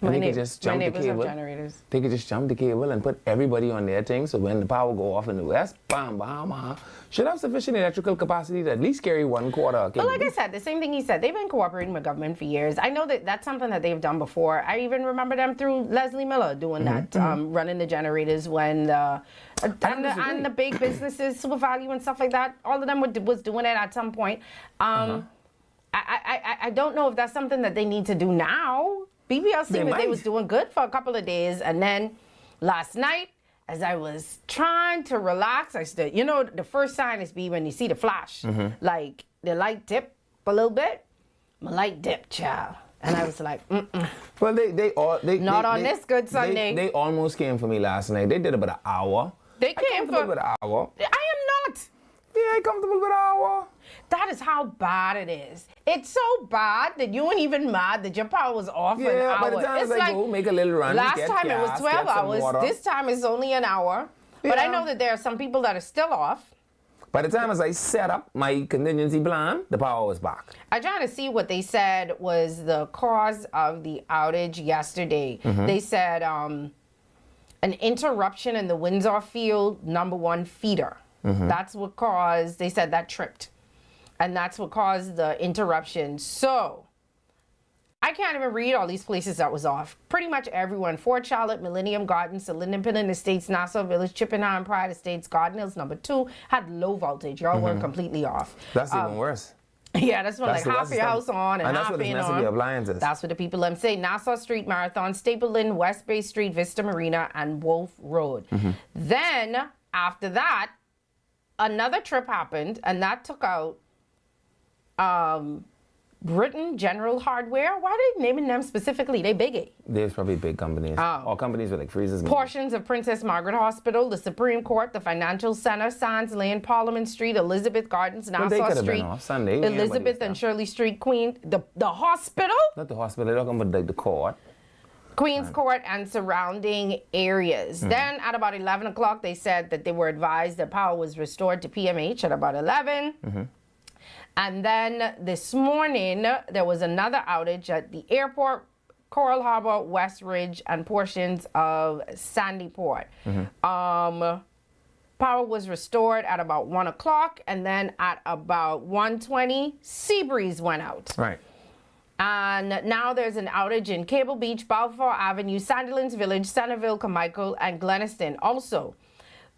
My neighbors have generators. They could just jump the cable and put everybody on their thing, so when the power go off in the west, bam, Bahama should have sufficient electrical capacity to at least carry 1/4 cable. But like I said, the same thing he said, they've been cooperating with government for years. I know that that's something that they've done before. I even remember them through Leslie Miller doing that, running the generators when and the big businesses, Super Value and stuff like that, all of them was doing it at some point. I don't know if that's something that they need to do now. BPL seemed that they was doing good for a couple of days, and then last night, as I was trying to relax, I said, you know, the first sign is when you see the flash, like the light dip a little bit, my light dip, child. And I was like, Well, they not on this good Sunday. They almost came for me last night. They did about an hour. They came for about an hour. I am not. Yeah, comfortable with an hour. That is how bad it is. It's so bad that you ain't even mad that your power was off for an hour. By the time it's like, go make a little run. Last time it was 12 hours. This time it's only an hour. Yeah. But I know that there are some people that are still off. By the time as I set up my contingency plan, the power was back. I tried to see what they said was the cause of the outage yesterday. They said an interruption in the Windsor Field #1 feeder. That's what caused, they said that tripped. And that's what caused the interruption. So, I can't even read all these places that was off. Pretty much everyone. Fort Charlotte, Millennium Gardens, Linden Pinnan Estates, Nassau Village, Chippenham, Pride Estates, Garden Hills #2 had low voltage. Y'all weren't completely off. That's even worse. Yeah, that's when like half your house on and half ain't on. Appliances. That's what the people I'm saying. Nassau Street Marathon, Stapleton, West Bay Street, Vista Marina, and Wolf Road. Then, after that, another trip happened, and that took out Britain General Hardware. Why are they naming them specifically? They biggie. There's probably big companies. All companies with like freezers. Portions of Princess Margaret Hospital, the Supreme Court, the Financial Center, Sands Lane, Parliament Street, Elizabeth Gardens, Nassau Street, off Sunday. Elizabeth and Shirley Street, Queen, the hospital? Not the hospital, they're talking about like the court. Queen's Court and surrounding areas. Then at about 11 o'clock, they said that they were advised that power was restored to PMH at about 11. And then this morning, there was another outage at the airport, Coral Harbor, West Ridge, and portions of Sandy Port. Power was restored at about 1 o'clock, and then at about 1:20, Seabreeze went out. Right. And now there's an outage in Cable Beach, Balfour Avenue, Sandilands Village, Centerville, Carmichael, and Gleniston. Also,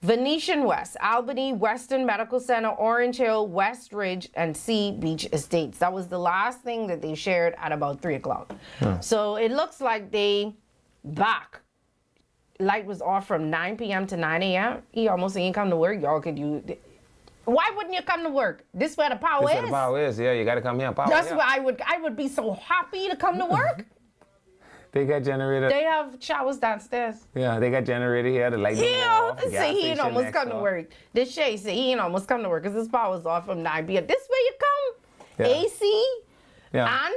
Venetian West, Albany, Western Medical Center, Orange Hill, West Ridge, and Sea Beach Estates. That was the last thing that they shared at about 3 o'clock. So it looks like they back. Light was off from 9 p.m. to 9 a.m. He almost ain't come to work. Y'all could you... Why wouldn't you come to work? This where the power is. This where the power is. Yeah, you got to come here. Power. That's where I would be so happy to come to work. They got generator. They have showers downstairs. Yeah, they got generator here to light them off. Say he ain't almost come to work. This Shay say he ain't almost come to work because his power's off from 9 p.m. This way you come. Yeah. AC. Yeah.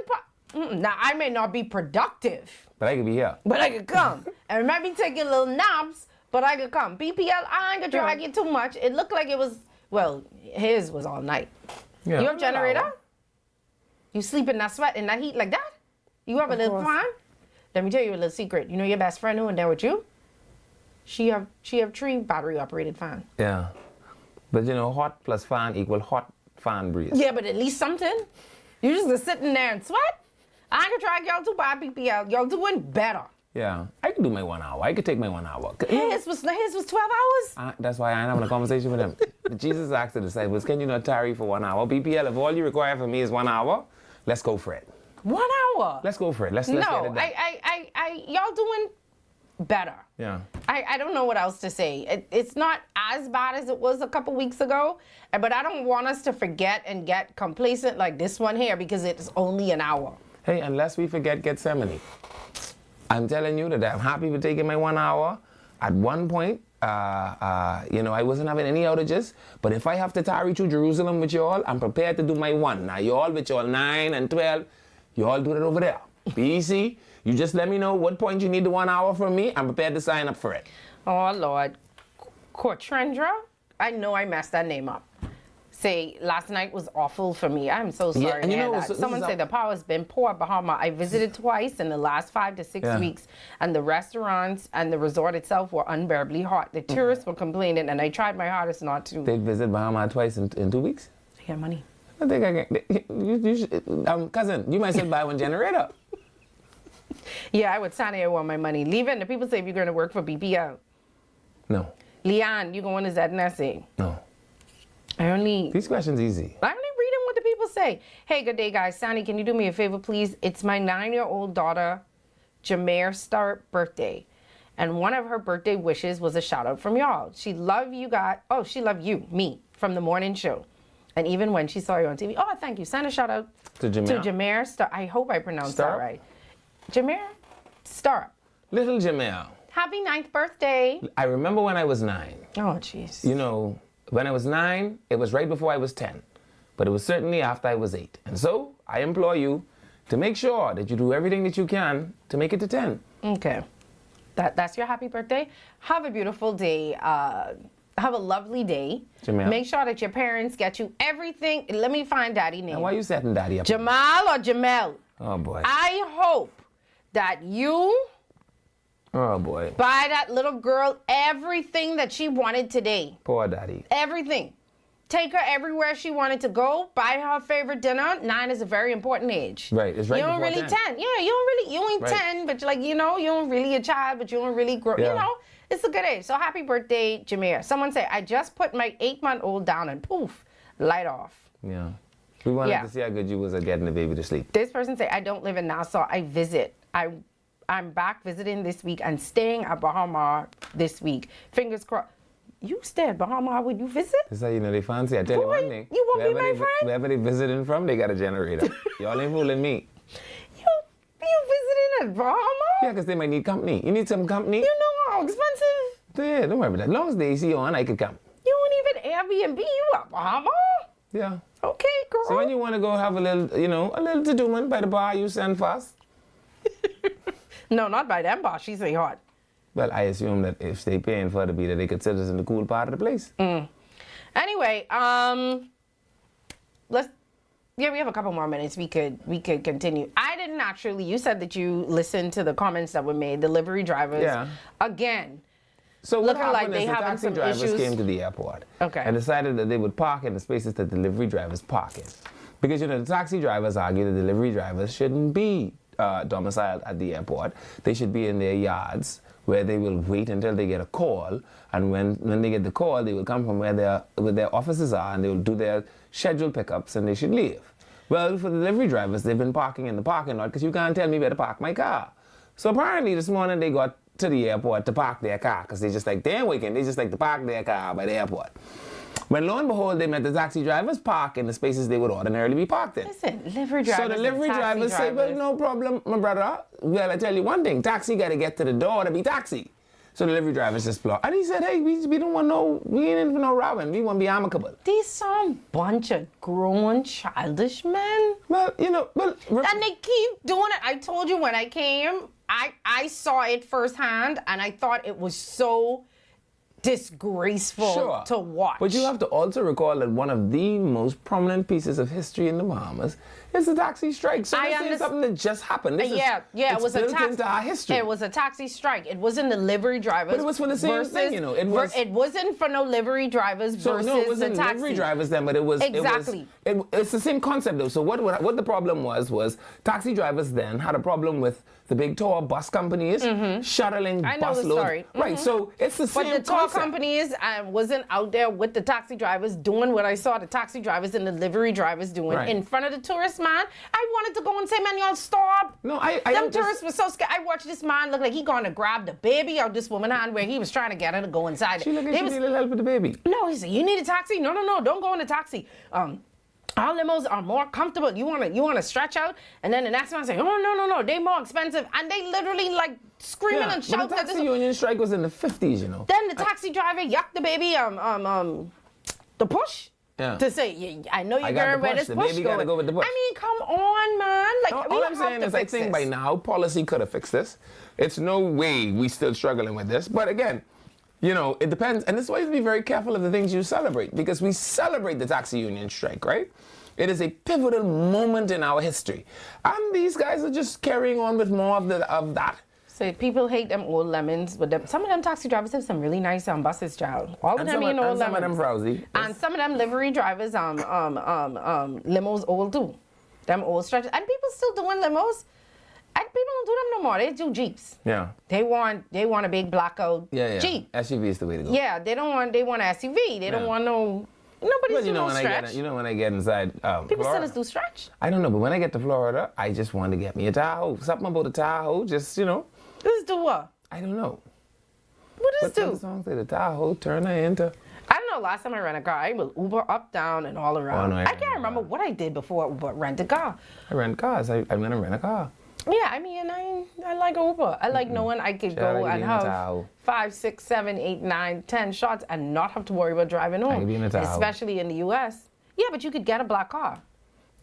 And now I may not be productive. But I could be here. But I could come. And maybe taking little naps, but I could come. BPL, I ain't gonna drag you too much. It looked like it was, well, his was all night. Yeah. You have generator? You sleep in that sweat, in that heat like that? You have a little fan? Let me tell you a little secret. You know your best friend who in there with you? She have 3 battery operated fan. Yeah. But you know, hot plus fan equal hot fan breeze. Yeah, but at least something. You just gonna sit in there and sweat? I ain't gonna drag y'all too bad, BPL. Y'all doing better. Yeah. I could do my 1 hour. I could take my 1 hour. His was 12 hours? That's why I ain't having a conversation with him. Jesus asked the disciples, can you not tarry for 1 hour? BPL, if all you require from me is 1 hour, let's go for it. 1 hour? Let's go for it. Let's get it done. Y'all doing better. Yeah. I don't know what else to say. It's not as bad as it was a couple weeks ago, but I don't want us to forget and get complacent like this one here because it's only an hour. Hey, unless we forget Gethsemane. I'm telling you that I'm happy with taking my 1 hour. At one point, I wasn't having any outages, but if I have to tarry to Jerusalem with y'all, I'm prepared to do my 1. Now, y'all with y'all 9 and 12, you all do it over there. Be easy. You just let me know what point you need the 1 hour from me. I'm prepared to sign up for it. Oh, Lord. Kortrendra? I know I messed that name up. Say, last night was awful for me. I'm so sorry to hear that. Someone said the power's been poor at Bahama. I visited twice in the last 5 to 6 weeks, and the restaurants and the resort itself were unbearably hot. The tourists were complaining, and I tried my hardest not to. They visited Bahama twice in 2 weeks? They got money. I think I can. You should, cousin, you might still buy one generator. Yeah, I would sign it. I want my money. Leaving. The people say you're going to work for BPL. No. Leon, you going to ZNSA? No. These questions easy. I'm only reading what the people say. Hey, good day, guys. Sandy, can you do me a favor, please? It's my 9-year-old daughter, Jameer Starr, birthday. And one of her birthday wishes was a shout out from y'all. She loved you guys. Oh, she loved you, me, from the morning show. And even when she saw you on TV. Oh, thank you. Send a shout out to Jameer Starr. I hope I pronounced that right. Jameer Starr. Little Jameer. Happy 9th birthday. I remember when I was 9. Oh, jeez. You know, when I was 9, it was right before I was 10. But it was certainly after I was 8. And so I implore you to make sure that you do everything that you can to make it to 10. Okay. That's your happy birthday. Have a beautiful day. Have a lovely day. Jamal. Make sure that your parents get you everything. Let me find daddy name. And why are you setting daddy up? Jamal or Jamel? Oh, boy. I hope that you buy that little girl everything that she wanted today. Poor daddy. Everything. Take her everywhere she wanted to go. Buy her a favorite dinner. 9 is a very important age. Right. It's right. You don't really 10. Yeah, you ain't 10, but you don't really a child, but you don't really grow. Yeah. It's a good age. So happy birthday, Jameer. Someone say, I just put my 8-month-old down and poof, light off. Yeah. We wanted to see how good you was at getting the baby to sleep. This person say, I don't live in Nassau. I visit. I'm back visiting this week and staying at Bahama this week. Fingers crossed. You stay at Bahama when you visit? This is how you know they fancy. I tell you one thing. You won't be my friend? Wherever they visiting from, they got a generator. Y'all ain't fooling me. You visiting at Bahama? Yeah, because they might need company. You need some company? You know how expensive? Yeah, don't worry about that. As long as the AC on, I could come. You don't even Airbnb. You at Bahama? Yeah. Okay, girl. So when you want to go have a little to-do man by the bar, you send fast. No, not by them bar. She's hot. Well, I assume that if they paying for it to be that they could sit us in the cool part of the place. Anyway, we have a couple more minutes. We could continue. I didn't actually. You said that you listened to the comments that were made. Delivery drivers. Yeah. Again. So what happened is the having taxi some drivers issues. came to the airport. Okay. And decided that they would park in the spaces that delivery drivers park in. Because, the taxi drivers argue that delivery drivers shouldn't be domiciled at the airport. They should be in their yards where they will wait until they get a call. And when they get the call, they will come from where their offices are and they will do their scheduled pickups and they should leave. Well, for the delivery drivers, they've been parking in the parking lot because you can't tell me where to park my car. So apparently this morning they got to the airport to park their car because they just like, they ain't waking, they just like to park their car by the airport. When lo and behold, they met the taxi drivers park in the spaces they would ordinarily be parked in. Listen, livery drivers. So the livery drivers say, well, no problem, my brother. Well, I tell you one thing, taxi got to get to the door to be taxi. So the delivery drivers just plot. And he said, hey, we don't want we ain't in for no robbing. We want to be amicable. These some bunch of grown, childish men. Well, you know, and they keep doing it. I told you when I came, I saw it firsthand, and I thought it was so disgraceful to watch. But you have to also recall that one of the most prominent pieces of history in the Bahamas is the taxi strike. So this is something that just happened. This it was built into our history. It was a taxi strike. It wasn't the livery drivers. But it was for the same thing, you know. It wasn't for no livery drivers versus no, it wasn't the taxi. livery drivers then, but it was exactly. It's the same concept though. So what the problem was taxi drivers then had a problem with the big tour bus companies shuttling bus loads. Right. So it's the same concept. But the tour companies wasn't out there with the taxi drivers doing what I saw the taxi drivers and the livery drivers doing in front of the tourist man. I wanted to go and say, man, y'all stop. No, I Them tourists were so scared. I watched this man look like he going to grab the baby out this woman's hand where he was trying to get her to go inside. She looked like she needed a little help with the baby. No, he said, you need a taxi? No, don't go in the taxi. Our limos are more comfortable. You wanna stretch out? And then the next man say, oh, no, they're more expensive. And they literally like screaming and shouting. But the taxi union strike was in the 50s, you know. Then the taxi driver yucked the baby, the push. Yeah. To say, I know you're going where this the push baby going. Gotta go with the push. I mean, come on, man. Like, all I'm saying is I think by now policy could have fixed this. It's no way we still struggling with this. But again, you know, it depends. And this is why you have to be very careful of the things you celebrate, because we celebrate the taxi union strike, right? It is a pivotal moment in our history. And these guys are just carrying on with more of that. So people hate them old lemons, but some of them taxi drivers have some really nice buses, child. All of them ain't old lemons. Some of them frowsy. And some of them livery drivers, limos old too. Them old stretches. And people still doing limos. And people don't do them no more. They do Jeeps. Yeah. They want a big blackout Jeep. SUV is the way to go. Yeah, they want an SUV. They don't want no. Nobody's doing no stretch. When I get inside people Florida, still do stretch. I don't know, but when I get to Florida, I just want to get me a Tahoe. Something about a Tahoe, just, you know. This do what? I don't know. What does do? The song say the Tahoe turn her into. I don't know. Last time I rented a car, I will Uber up, down, and all around. Oh, no, I can't remember what I did before Uber rent a car. I rent cars. I'm gonna rent a car. Yeah, I mean, I like Uber. I like knowing I could go and have 5, 6, 7, 8, 9, 10 shots and not have to worry about driving home. I could be in a Tahoe. Especially in the U.S. Yeah, but you could get a black car.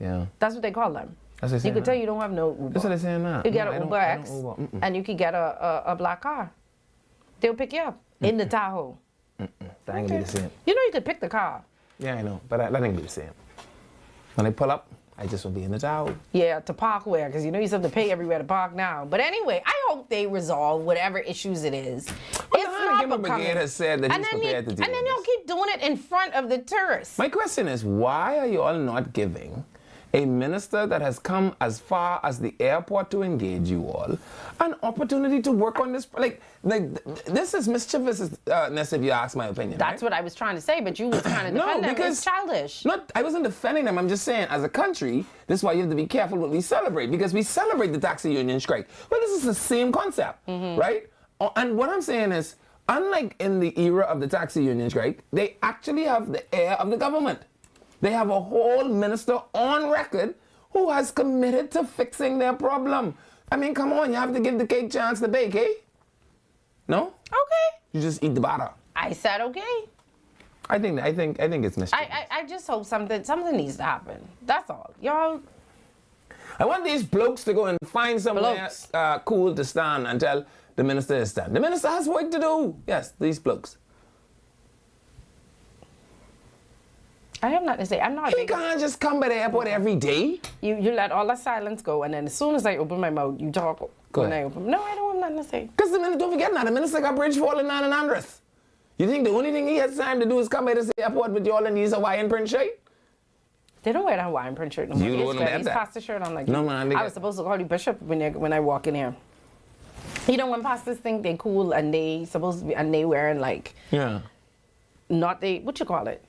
Yeah. That's what they call them. That's what you could tell you don't have no Uber. That's what they're saying now. You get an Uber X, and you could get a black car. They'll pick you up in the Tahoe. That ain't gonna be the same. You know you could pick the car. Yeah, I know, but that ain't gonna be the same. When I pull up, I just will be in the Tahoe. Yeah, to park where? Because you know you have to pay everywhere to park now. But anyway, I hope they resolve whatever issues it is. Well, it's not Brigade has said that he's prepared to deal with And then they'll keep doing it in front of the tourists. My question is, why are you all not giving a minister that has come as far as the airport to engage you all an opportunity to work on this? Like this is mischievousness, if you ask my opinion. That's what I was trying to say, but you was trying to defend them. It's childish. I wasn't defending them. I'm just saying, as a country, this is why you have to be careful what we celebrate, because we celebrate the taxi union strike. Well, this is the same concept, right? And what I'm saying is, unlike in the era of the taxi union strike, they actually have the ear of the government. They have a whole minister on record who has committed to fixing their problem. I mean, come on, you have to give the cake chance to bake, eh? No? Okay. You just eat the batter. I said okay. I think it's mischievous. I just hope something needs to happen. That's all. Y'all. I want these blokes to go and find somewhere cool to stand until the minister is done. The minister has work to do. Yes, these blokes. I have nothing to say. I'm not. He can't just come by the airport every day. You let all that silence go, and then as soon as I open my mouth, you talk. Go when ahead. I open. No, I don't have nothing to say. Because don't forget now, the minister got bridge falling down in Andres. You think the only thing he has time to do is come by this airport with y'all in these Hawaiian print shirt? They don't wear the Hawaiian print shirt no more. He's past the shirt on like. No man, I was supposed to call you Bishop when I walk in here. You know when pastors think they cool and they supposed to be and they wearing like. Yeah. Not what you call it?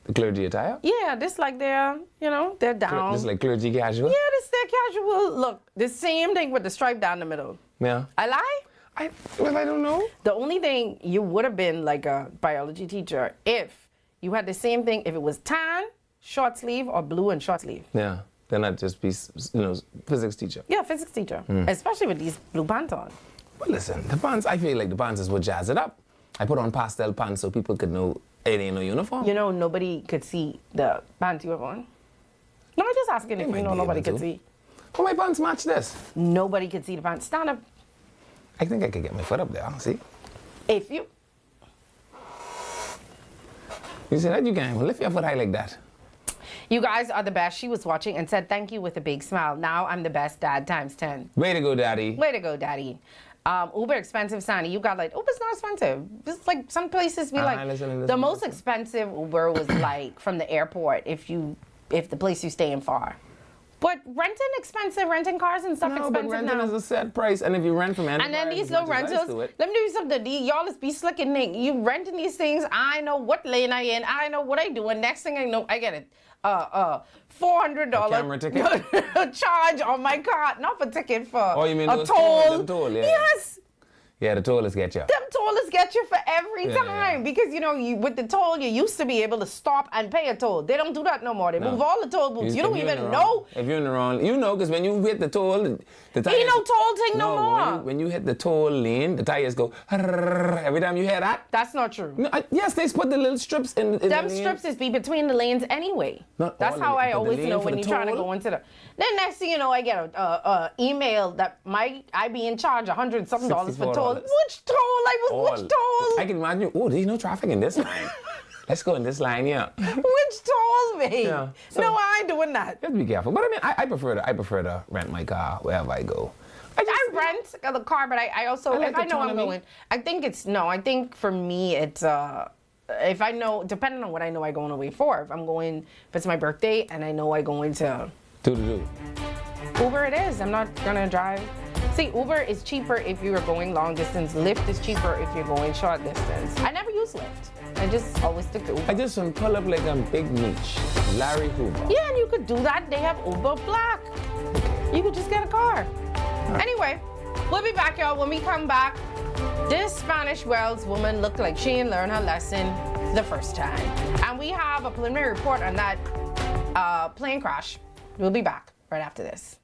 The clergy attire? Yeah, this like they're down. This like clergy casual? Yeah, this their casual. Look, the same thing with the stripe down the middle. Yeah. I lie? I don't know. The only thing, you would have been like a biology teacher if You had the same thing if it was tan, short sleeve, or blue and short sleeve. Yeah. Then I'd just be, physics teacher. Yeah, physics teacher. Especially with these blue pants on. But listen, the pants, I feel like the pants is what jazz it up. I put on pastel pants so people could know it ain't no uniform. You know, nobody could see the pants you have on. No, I'm just asking if you know nobody could see. But my pants match this. Nobody could see the pants. Stand up. I think I could get my foot up there, see? If you... You see that? You can't even lift your foot high like that. You guys are the best. She was watching and said, thank you with a big smile. Now I'm the best dad times 10. Way to go, Daddy. Way to go, Daddy. Uber expensive, Sandy. You got like, Uber's not expensive. Just like some places be like, the most expensive Uber was like from the airport if the place you stay in far. But renting cars and stuff expensive but renting now. is a set price, and if you rent from and then these little rentals, let me tell you something, y'all just be slick and Nick. You renting these things, I know what lane I in, I know what I do, and next thing I know, I get it. $400 camera ticket? charge on my car, not for ticket, for oh, you mean a toll. Toll, yeah. Yes. Yeah, the tollers get you. Them tollers get you for every time. Because, you know, with the toll, you used to be able to stop and pay a toll. They don't do that no more. They move all the toll booths. You don't even know. If you're in the wrong, you know, because when you hit the toll, the tires... Ain't no toll thing no more. When you hit the toll lane, the tires go... Every time you hear that. That's not true. No, yes, they put the little strips in the Them lane. strips is be between the lanes anyway. That's how I always know when you're trying to go into the... Then next thing you know, I get a email that I be in charge $100-something for toll. Which toll? Which toll? I can imagine, oh, there's no traffic in this line. Let's go in this line here. Which toll, mate? Yeah, so no, I ain't doing that. You have to be careful. But I mean, I prefer to rent my car wherever I go. I rent the car, but I also, if I know I'm going, I think for me, it's, if I know, depending on what I know I'm going away for, if it's my birthday and I know I'm going to... Uber it is. I'm not going to drive. See, Uber is cheaper if you're going long distance. Lyft is cheaper if you're going short distance. I never use Lyft. I just always stick to Uber. I just pull up like a big niche. Larry Hoover. Yeah, and you could do that. They have Uber Black. You could just get a car. Anyway, we'll be back, y'all. When we come back, this Spanish Wells woman looked like she didn't learn her lesson the first time. And we have a preliminary report on that plane crash. We'll be back right after this.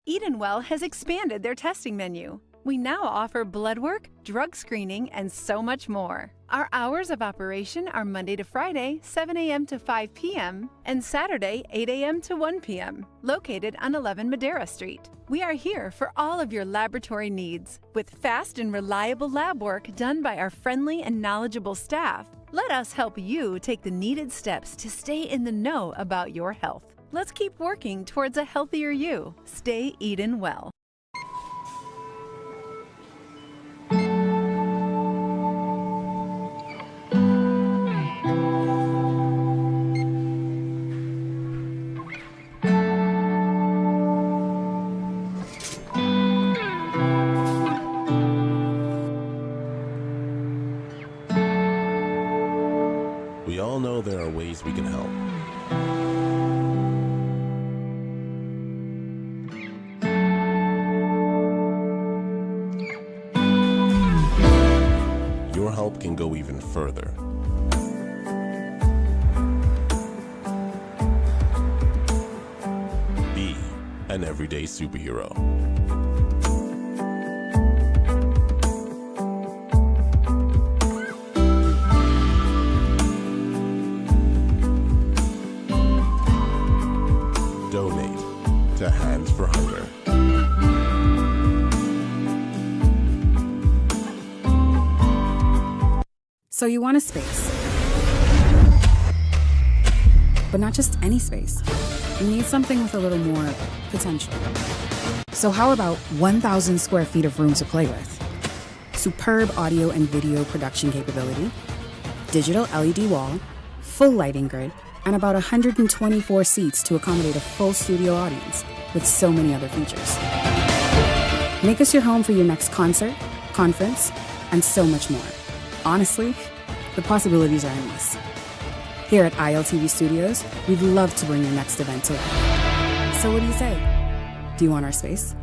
Edenwell has expanded their testing menu. We now offer blood work, drug screening, and so much more. Our hours of operation are Monday to Friday, 7 a.m. to 5 p.m., and Saturday, 8 a.m. to 1 p.m., located on 11 Madera Street. We are here for all of your laboratory needs, with fast and reliable lab work done by our friendly and knowledgeable staff. Let us help you take the needed steps to stay in the know about your health. Let's keep working towards a healthier you. Stay Eden well. We all know there are ways we can help. Your help can go even further. Be an everyday superhero. Donate to Hands for Hunger. So you want a space, but not just any space. You need something with a little more potential. So how about 1,000 square feet of room to play with? Superb audio and video production capability, digital LED wall, full lighting grid, and about 124 seats to accommodate a full studio audience, with so many other features. Make us your home for your next concert, conference, and so much more. Honestly, the possibilities are endless. Here at ILTV Studios, we'd love to bring your next event to life. So what do you say? Do you want our space?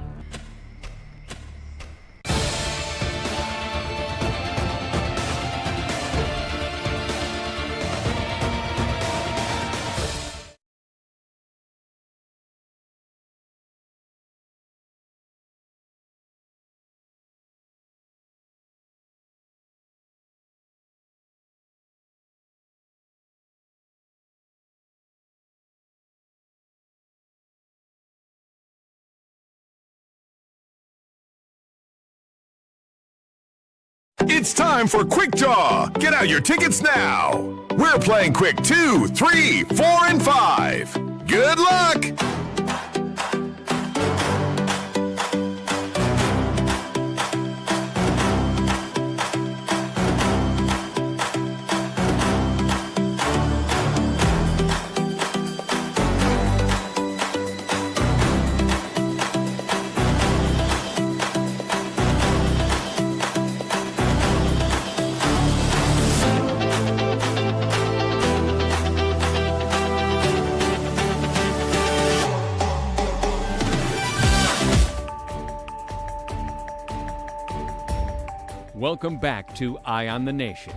It's time for Quick Draw. Get out your tickets now. We're playing Quick 2, 3, 4, and 5. Good luck! Welcome back to Eye on the Nation.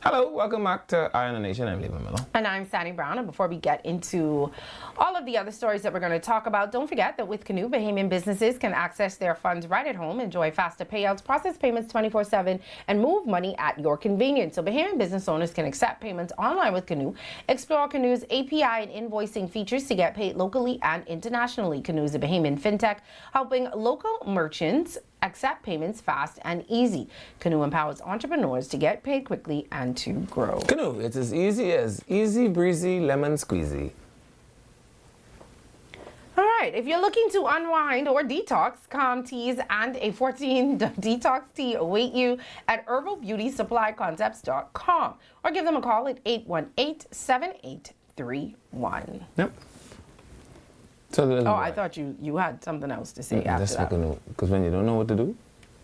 Hello, welcome back to Eye on the Nation. I'm Leland Miller. And I'm Sandy Brown. And before we get into all of the other stories that we're going to talk about, don't forget that with Canoe, Bahamian businesses can access their funds right at home, enjoy faster payouts, process payments 24/7, and move money at your convenience. So Bahamian business owners can accept payments online with Canoe. Explore Canoe's API and invoicing features to get paid locally and internationally. Canoe is a Bahamian fintech helping local merchants accept payments fast and easy. Canoe empowers entrepreneurs to get paid quickly and to grow. Canoe, it's as easy breezy lemon squeezy. All right, if you're looking to unwind or detox, calm teas and a 14 detox tea await you at herbalbeautysupplyconcepts.com or give them a call at 818-7831. Yep. So I thought you had something else to say after that's that. for Canoe, because when you don't know what to do,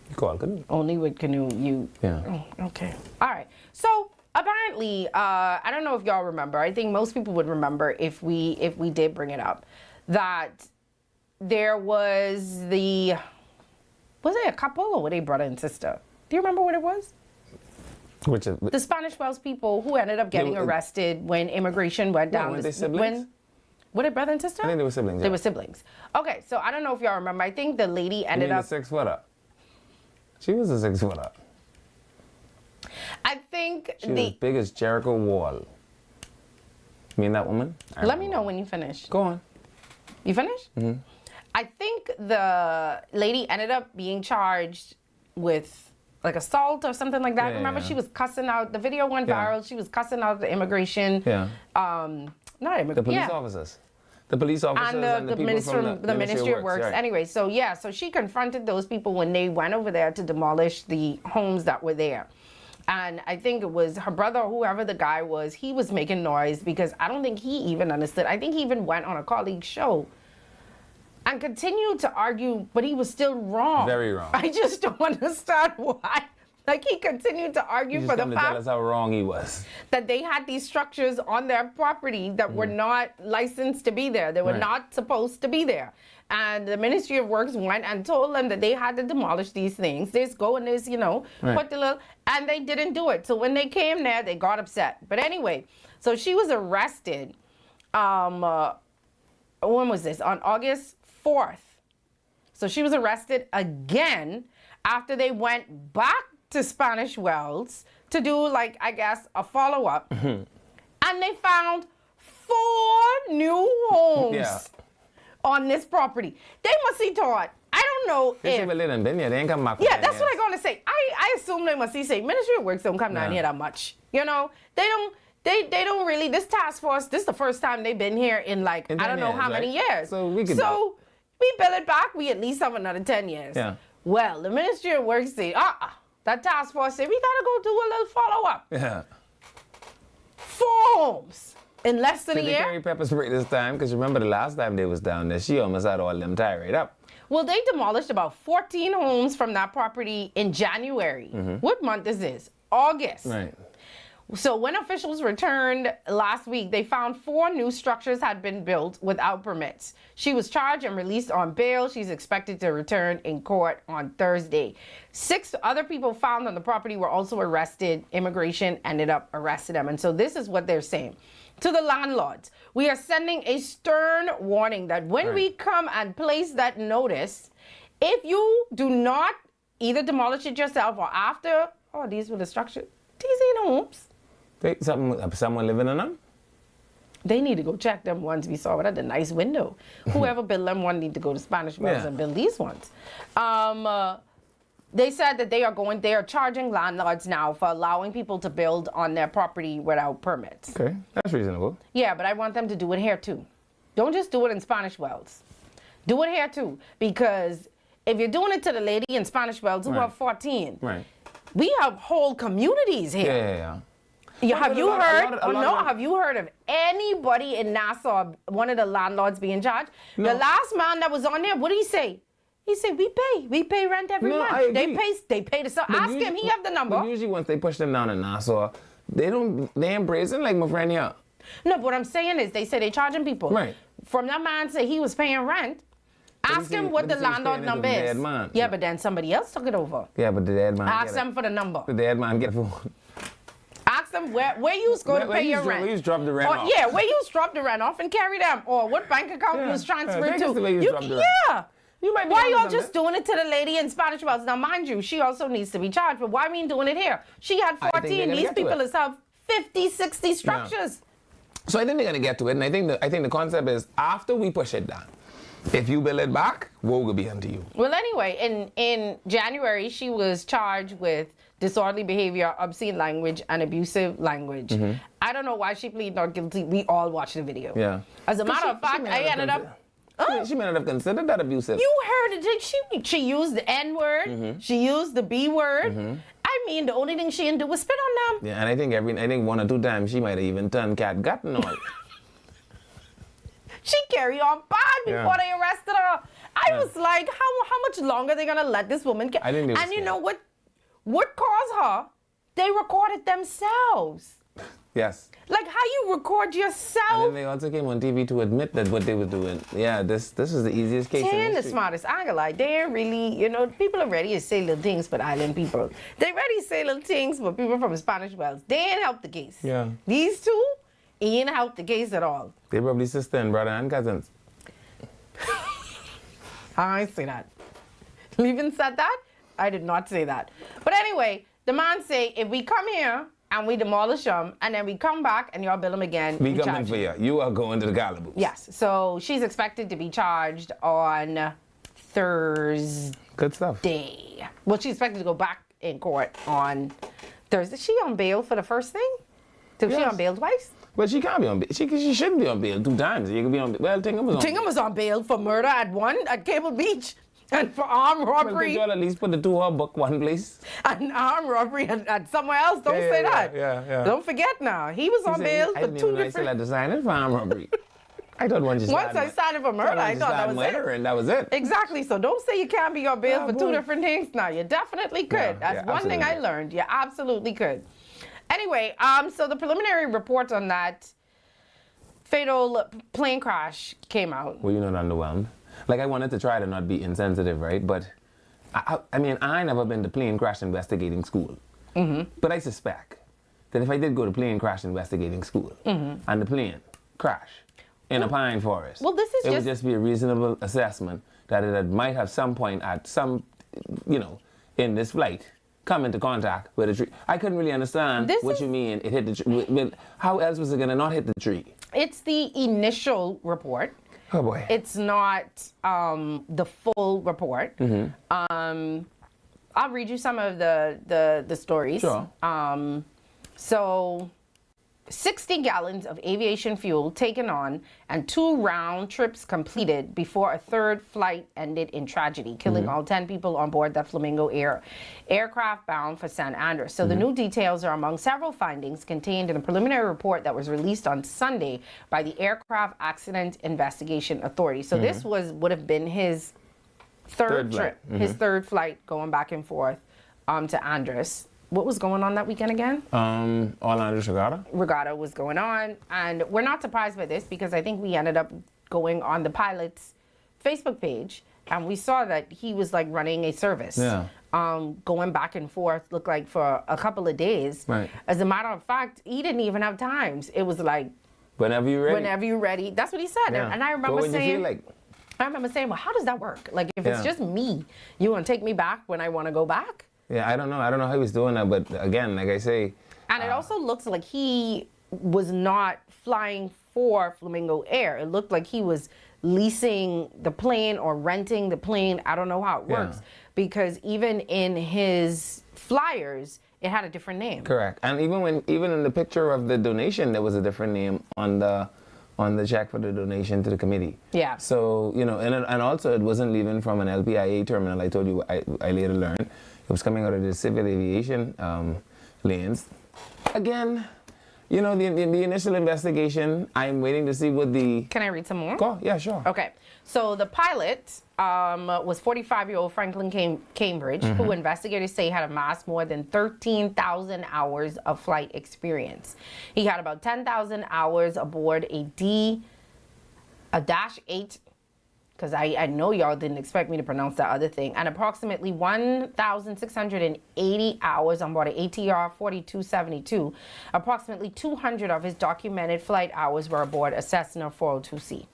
you call Canoe. Only with Canoe, you... Yeah. Oh, okay. All right. So apparently, I don't know if y'all remember. I think most people would remember if we did bring it up, that there was it a couple or were they brother and sister? Do you remember what it was? Which is the Spanish Wells people who ended up getting arrested when immigration went down. Were they siblings? Were they brother and sister? I think they were siblings. They were siblings. Okay, so I don't know if y'all remember. I think the lady ended up. A 6-footer. She was a 6-footer. I think she was as big as Jericho Wall. You mean that woman? Let me know when you finish. Go on. You finished? Mm-hmm. I think the lady ended up being charged with like assault or something like that. Remember, she was cussing out. The video went viral. She was cussing out the immigration. Yeah. Not immigration. The police officers. The police officers and the people from the Ministry of Works. Right. Anyway, so she confronted those people when they went over there to demolish the homes that were there. And I think it was her brother or whoever the guy was, he was making noise because I don't think he even understood. I think he even went on a colleague's show and continued to argue, but he was still wrong. Very wrong. I just don't understand why. Like, he continued to argue for the fact tell us how wrong he was. That they had these structures on their property that were not licensed to be there. They were not supposed to be there. And the Ministry of Works went and told them that they had to demolish these things. Just go and put the little, and they didn't do it. So when they came there, they got upset. But anyway, so she was arrested. When was this? On August 4th. So she was arrested again after they went back to Spanish Wells to do, like, I guess, a follow-up. And they found 4 new homes on this property. They must have thought, I don't know They if... They ain't come back. Yeah, that's what I'm going to say. I assume they must say, Ministry of Works don't come down here that much. You know, they don't really, this task force, this is the first time they've been here in, like, I don't know how many years. So we could we bill it back, we at least have another 10 years. Yeah. Well, the Ministry of Works say, that task force said, we gotta go do a little follow-up. Yeah. 4 homes in less than a Did they year. carry pepper spray this time? Because remember the last time they was down there, she almost had all them tied right up. Well, they demolished about 14 homes from that property in January. What month is this? August. Right. So when officials returned last week, they found 4 new structures had been built without permits. She was charged and released on bail. She's expected to return in court on Thursday. 6 other people found on the property were also arrested. Immigration ended up arresting them. And so this is what they're saying. To the landlords, we are sending a stern warning that when we come and place that notice, if you do not either demolish it yourself or after, these were the structures. These ain't homes. Someone living in them? They need to go check them ones we saw. What had the nice window. Whoever built them one need to go to Spanish Wells and build these ones. They said that they are charging landlords now for allowing people to build on their property without permits. Okay, that's reasonable. Yeah, but I want them to do it here too. Don't just do it in Spanish Wells. Do it here too. Because if you're doing it to the lady in Spanish Wells who have 14, we have whole communities here. Yeah. Have you heard of anybody in Nassau, one of the landlords being charged? No. The last man that was on there, what did he say? He said, we pay rent every month. They pay the, so ask him, he have the number. But usually once they push them down in Nassau, they ain't brazen like my friend here. No, but what I'm saying is they say they charging people. Right. From that man say he was paying rent. Ask him what the landlord number is. Yeah, but then somebody else took it over. Yeah, but the dead man. Ask them for the number. The dead man get phone. Ask them where you was going to pay your rent. Where you dropped the rent off. Yeah, where you dropped the rent off and carry them. Or what bank account you was transferred to. Why y'all just doing it to the lady in Spanish Wells? Now, mind you, she also needs to be charged, but why mean doing it here? She had 14. These people have 50, 60 structures. Yeah. So I think they're going to get to it, and I think the concept is after we push it down, if you build it back, woe will be unto you. Well, anyway, in January, she was charged with disorderly behavior, obscene language, and abusive language. I don't know why she pleaded not guilty. We all watched the video. Yeah. As a matter of fact, I ended up... She may not have considered that abusive. You heard it. She used the N-word. She used the B-word. I mean, the only thing she didn't do was spit on them. Yeah, and I think 1 or 2 times she might have even turned cat gut and all. She carried on bad before they arrested her. I was like, how much longer are they gonna let this woman get? And you know what? What caused her? They recorded themselves. Yes. Like how you record yourself. And then they also came on TV to admit that what they were doing. Yeah, this is the easiest case. They're the smartest. I ain't gonna lie. They're really, people are ready to say little things for island people. They're ready to say little things for people from Spanish Wells. They ain't helped the case. Yeah. These two ain't helped the case at all. They probably sister and brother and cousins. I ain't say that. Even said that? I did not say that. But anyway, the man say, if we come here and we demolish them, and then we come back and y'all build them again. We coming for you. You are going to the calaboose. Yes. So she's expected to be charged on Thursday. Good stuff. Well, she's expected to go back in court on Thursday. Is she on bail for the first thing? Is she on bail twice? But she can't be on bail. She shouldn't be on bail 2 times. You can be on bail. Well, Tingham was on Tingham was on bail for murder at Cable Beach. And for armed robbery. Well, at least put the 2 her book one place. And armed robbery at somewhere else. Don't say that. Yeah. Don't forget now. He was on bail for 2 different. I still had to sign it for armed robbery. I thought once I signed it for murder, I thought that was it. And that was it. Exactly. So don't say you can't be on bail for 2 different things. Now you definitely could. That's one thing I learned. You absolutely could. Anyway, so the preliminary report on that fatal plane crash came out. Were you not underwhelmed? Like, I wanted to try to not be insensitive, right? But, I mean, I never been to plane crash investigating school. But I suspect that if I did go to plane crash investigating school and the plane crash in a pine forest, well, it would just be a reasonable assessment that it might have some point at some, in this flight, come into contact with a tree. I couldn't really understand what you mean it hit the tree. How else was it going to not hit the tree? It's the initial report. Oh boy. It's not the full report. I'll read you some of the stories. Sure. So 60 gallons of aviation fuel taken on and 2 round trips completed before a third flight ended in tragedy, killing all 10 people on board the Flamingo aircraft bound for San Andres. So the new details are among several findings contained in a preliminary report that was released on Sunday by the Aircraft Accident Investigation Authority. So this would have been his third trip, his third flight going back and forth to Andres. What was going on that weekend again? Andres Regatta. Regatta was going on, and we're not surprised by this because I think we ended up going on the pilot's Facebook page, and we saw that he was like running a service, going back and forth, looked like for a couple of days. Right. As a matter of fact, he didn't even have times. It was like, whenever you're ready. Whenever you're ready. That's what he said, and I remember saying, I remember saying, well, how does that work? Like, if it's just me, you want to take me back when I want to go back? Yeah, I don't know. I don't know how he was doing that, but again, like I say. And it also looks like he was not flying for Flamingo Air. It looked like he was leasing the plane or renting the plane. I don't know how it works because even in his flyers, it had a different name. Correct. And even in the picture of the donation, there was a different name on the check for the donation to the committee. Yeah. So, you know, and also it wasn't leaving from an LPIA terminal. I told you, I later learned. It was coming out of the civil aviation lanes. Again, you know, the initial investigation, I'm waiting to see what the... Can I read some more? Go, yeah, sure. Okay. So the pilot was 45-year-old Franklin Cambridge, who investigators say had amassed more than 13,000 hours of flight experience. He had about 10,000 hours aboard a Dash 8, because I know y'all didn't expect me to pronounce that other thing, and approximately 1,680 hours on board an ATR 4272. Approximately 200 of his documented flight hours were aboard a Cessna 402C.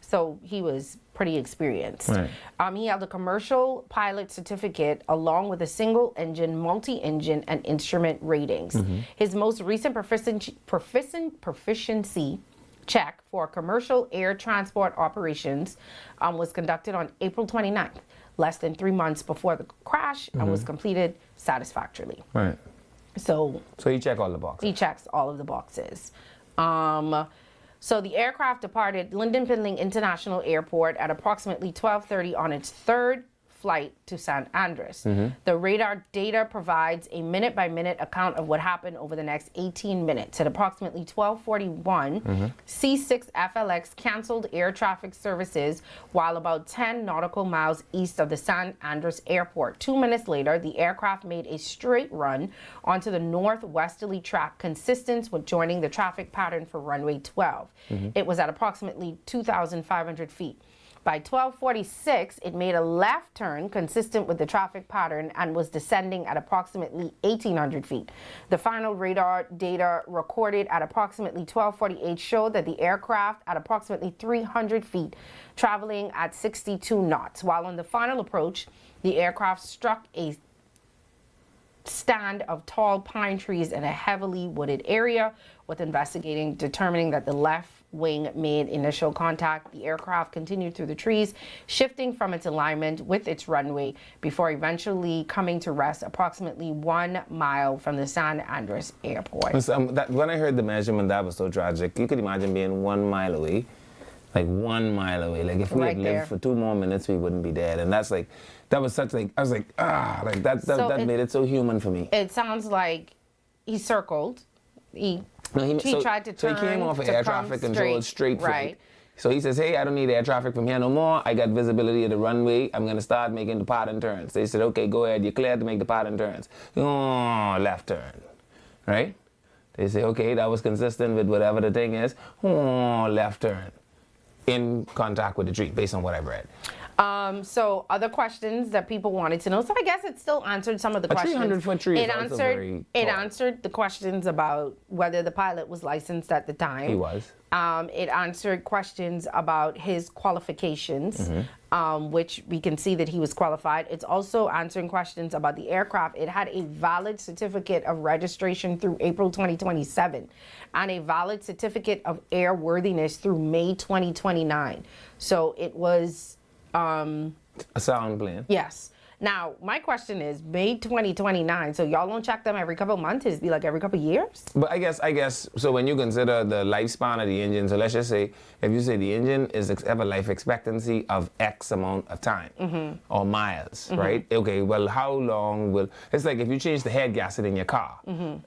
So he was pretty experienced. Right. He held a commercial pilot certificate along with a single engine, multi-engine, and instrument ratings. His most recent proficiency check for commercial air transport operations was conducted on April 29th, less than 3 months before the crash, and was completed satisfactorily. Right. So he checked all the boxes. He checks all of the boxes. So the aircraft departed Lynden Pinling International Airport at approximately 12:30 on its third flight to San Andres. The radar data provides a minute-by-minute account of what happened over the next 18 minutes. At approximately 12:41, C6FLX canceled air traffic services while about 10 nautical miles east of the San Andres Airport. 2 minutes later, the aircraft made a straight run onto the northwesterly track consistent with joining the traffic pattern for runway 12. It was at approximately 2,500 feet. By 12:46, it made a left turn consistent with the traffic pattern and was descending at approximately 1,800 feet. The final radar data recorded at approximately 12:48 showed that the aircraft at approximately 300 feet, traveling at 62 knots. While on the final approach, the aircraft struck a stand of tall pine trees in a heavily wooded area, with investigating determining that the left wing made initial contact. The aircraft continued through the trees, shifting from its alignment with its runway before eventually coming to rest approximately 1 mile from the San Andres Airport. When I heard the measurement, that was so tragic. You could imagine being 1 mile away. Like 1 mile away. Like if we had lived for 2 more minutes, we wouldn't be dead. And that's like, that was such like, I was like, that made it so human for me. It sounds like he circled. He tried to turn. So he came off of air traffic control straight flight. So he says, hey, I don't need air traffic from here no more. I got visibility of the runway. I'm going to start making the pattern turns. They said, okay, go ahead. You're cleared to make the pattern turns. Oh, left turn. Right? They say, okay, that was consistent with whatever the thing is. Oh, left turn. In contact with the tree, based on what I've read. So other questions that people wanted to know. So I guess it still answered some of the questions. 300-foot tree is also very tall. It answered the questions about whether the pilot was licensed at the time. He was. It answered questions about his qualifications, which we can see that he was qualified. It's also answering questions about the aircraft. It had a valid certificate of registration through April 2027 and a valid certificate of airworthiness through May 2029. So it was... a sound plane. Yes. Now, my question is, May 2029, so y'all don't check them every couple of months? It'd be like every couple of years? But I guess, so when you consider the lifespan of the engine, so let's just say, if you say the engine have a life expectancy of X amount of time, or miles, right? Okay, well, how long will, it's like if you change the head gasket in your car,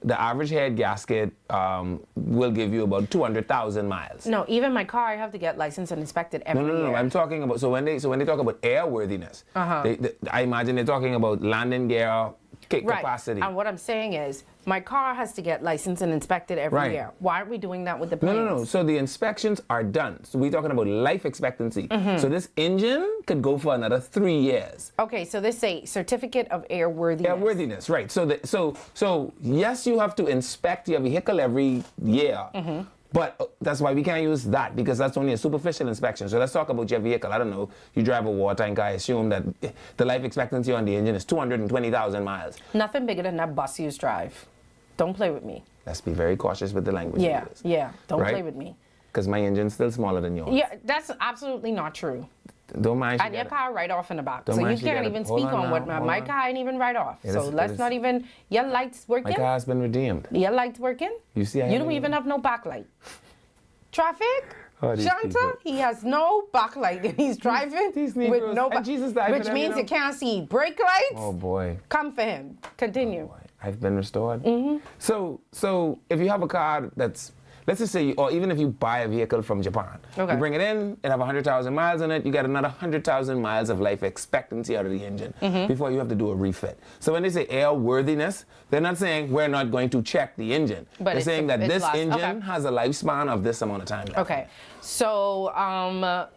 the average head gasket will give you about 200,000 miles. No, even my car, I have to get licensed and inspected every year. No, I'm talking about, so when they talk about airworthiness, I imagine they're talking about landing gear capacity. And what I'm saying is, my car has to get licensed and inspected every year. Why aren't we doing that with the planes? No. So the inspections are done. So we're talking about life expectancy. So this engine could go for another 3 years. Okay, so this is a certificate of airworthiness. Airworthiness, right. So yes, you have to inspect your vehicle every year. But that's why we can't use that, because that's only a superficial inspection. So let's talk about your vehicle. I don't know, you drive a water tank, I assume that the life expectancy on the engine is 220,000 miles. Nothing bigger than that bus you drive. Don't play with me. Let's be very cautious with the language. Yeah, don't play with me. Because my engine's still smaller than yours. Yeah, that's absolutely not true. Don't mind. And your car right off in the back. So you can't even speak on what my car ain't even right off. So let's not even, your lights working? My car's been redeemed. Your lights working? You see, you don't even have no backlight. Traffic? Shanta, he has no backlight and he's driving with no backlight, which means you can't see brake lights. Oh boy. Come for him. Continue. Oh, I've been restored. So if you have a car that's, let's just say, or even if you buy a vehicle from Japan, you bring it in, it have 100,000 miles on it, you get another 100,000 miles of life expectancy out of the engine before you have to do a refit. So when they say airworthiness, they're not saying we're not going to check the engine. But they're saying that this engine has a lifespan of this amount of time left. Okay. So,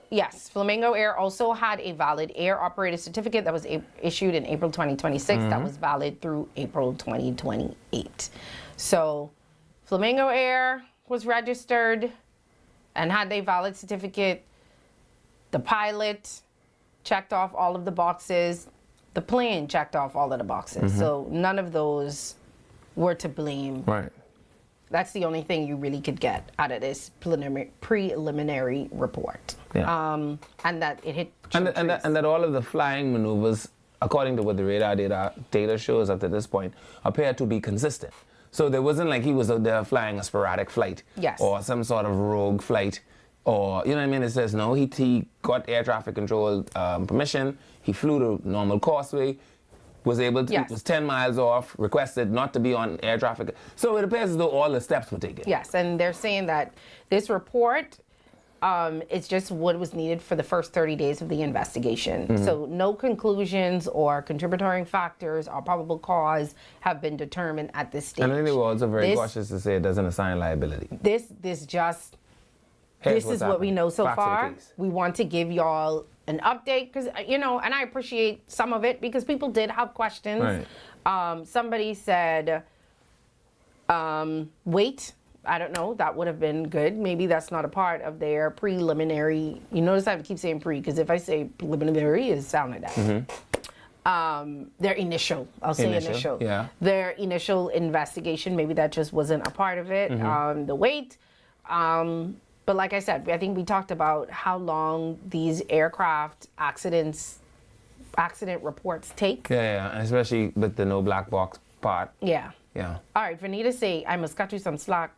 yes, Flamingo Air also had a valid air operator certificate that was issued in April 2026 that was valid through April 2028. So, Flamingo Air was registered and had a valid certificate. The pilot checked off all of the boxes. The plane checked off all of the boxes. So none of those were to blame. Right. That's the only thing you really could get out of this preliminary report. Yeah. And that it hit. And that all of the flying maneuvers, according to what the radar data shows up to this point, appear to be consistent. So there wasn't like he was out there flying a sporadic flight. Yes. Or some sort of rogue flight. Or, you know what I mean? It says, no, he got air traffic control permission. He flew the normal causeway. Was able to, was 10 miles off, requested not to be on air traffic. So it appears as though all the steps were taken. Yes, and they're saying that this report it's just what was needed for the first 30 days of the investigation. So no conclusions or contributory factors or probable cause have been determined at this stage. And then they were also very cautious to say it doesn't assign liability. This is what we know so far. We want to give y'all an update because, you know, and I appreciate some of it because people did have questions. Right. Somebody said, wait. I don't know, that would have been good. Maybe that's not a part of their preliminary. You notice I keep saying pre, because if I say preliminary, it sounds like that. Their initial, I'll say initial. Yeah. Their initial investigation, maybe that just wasn't a part of it. The wait. But like I said, I think we talked about how long these aircraft accident reports take. Yeah, and especially with the no black box part. Yeah. Yeah. All right, Vanita say, I must cut you some slack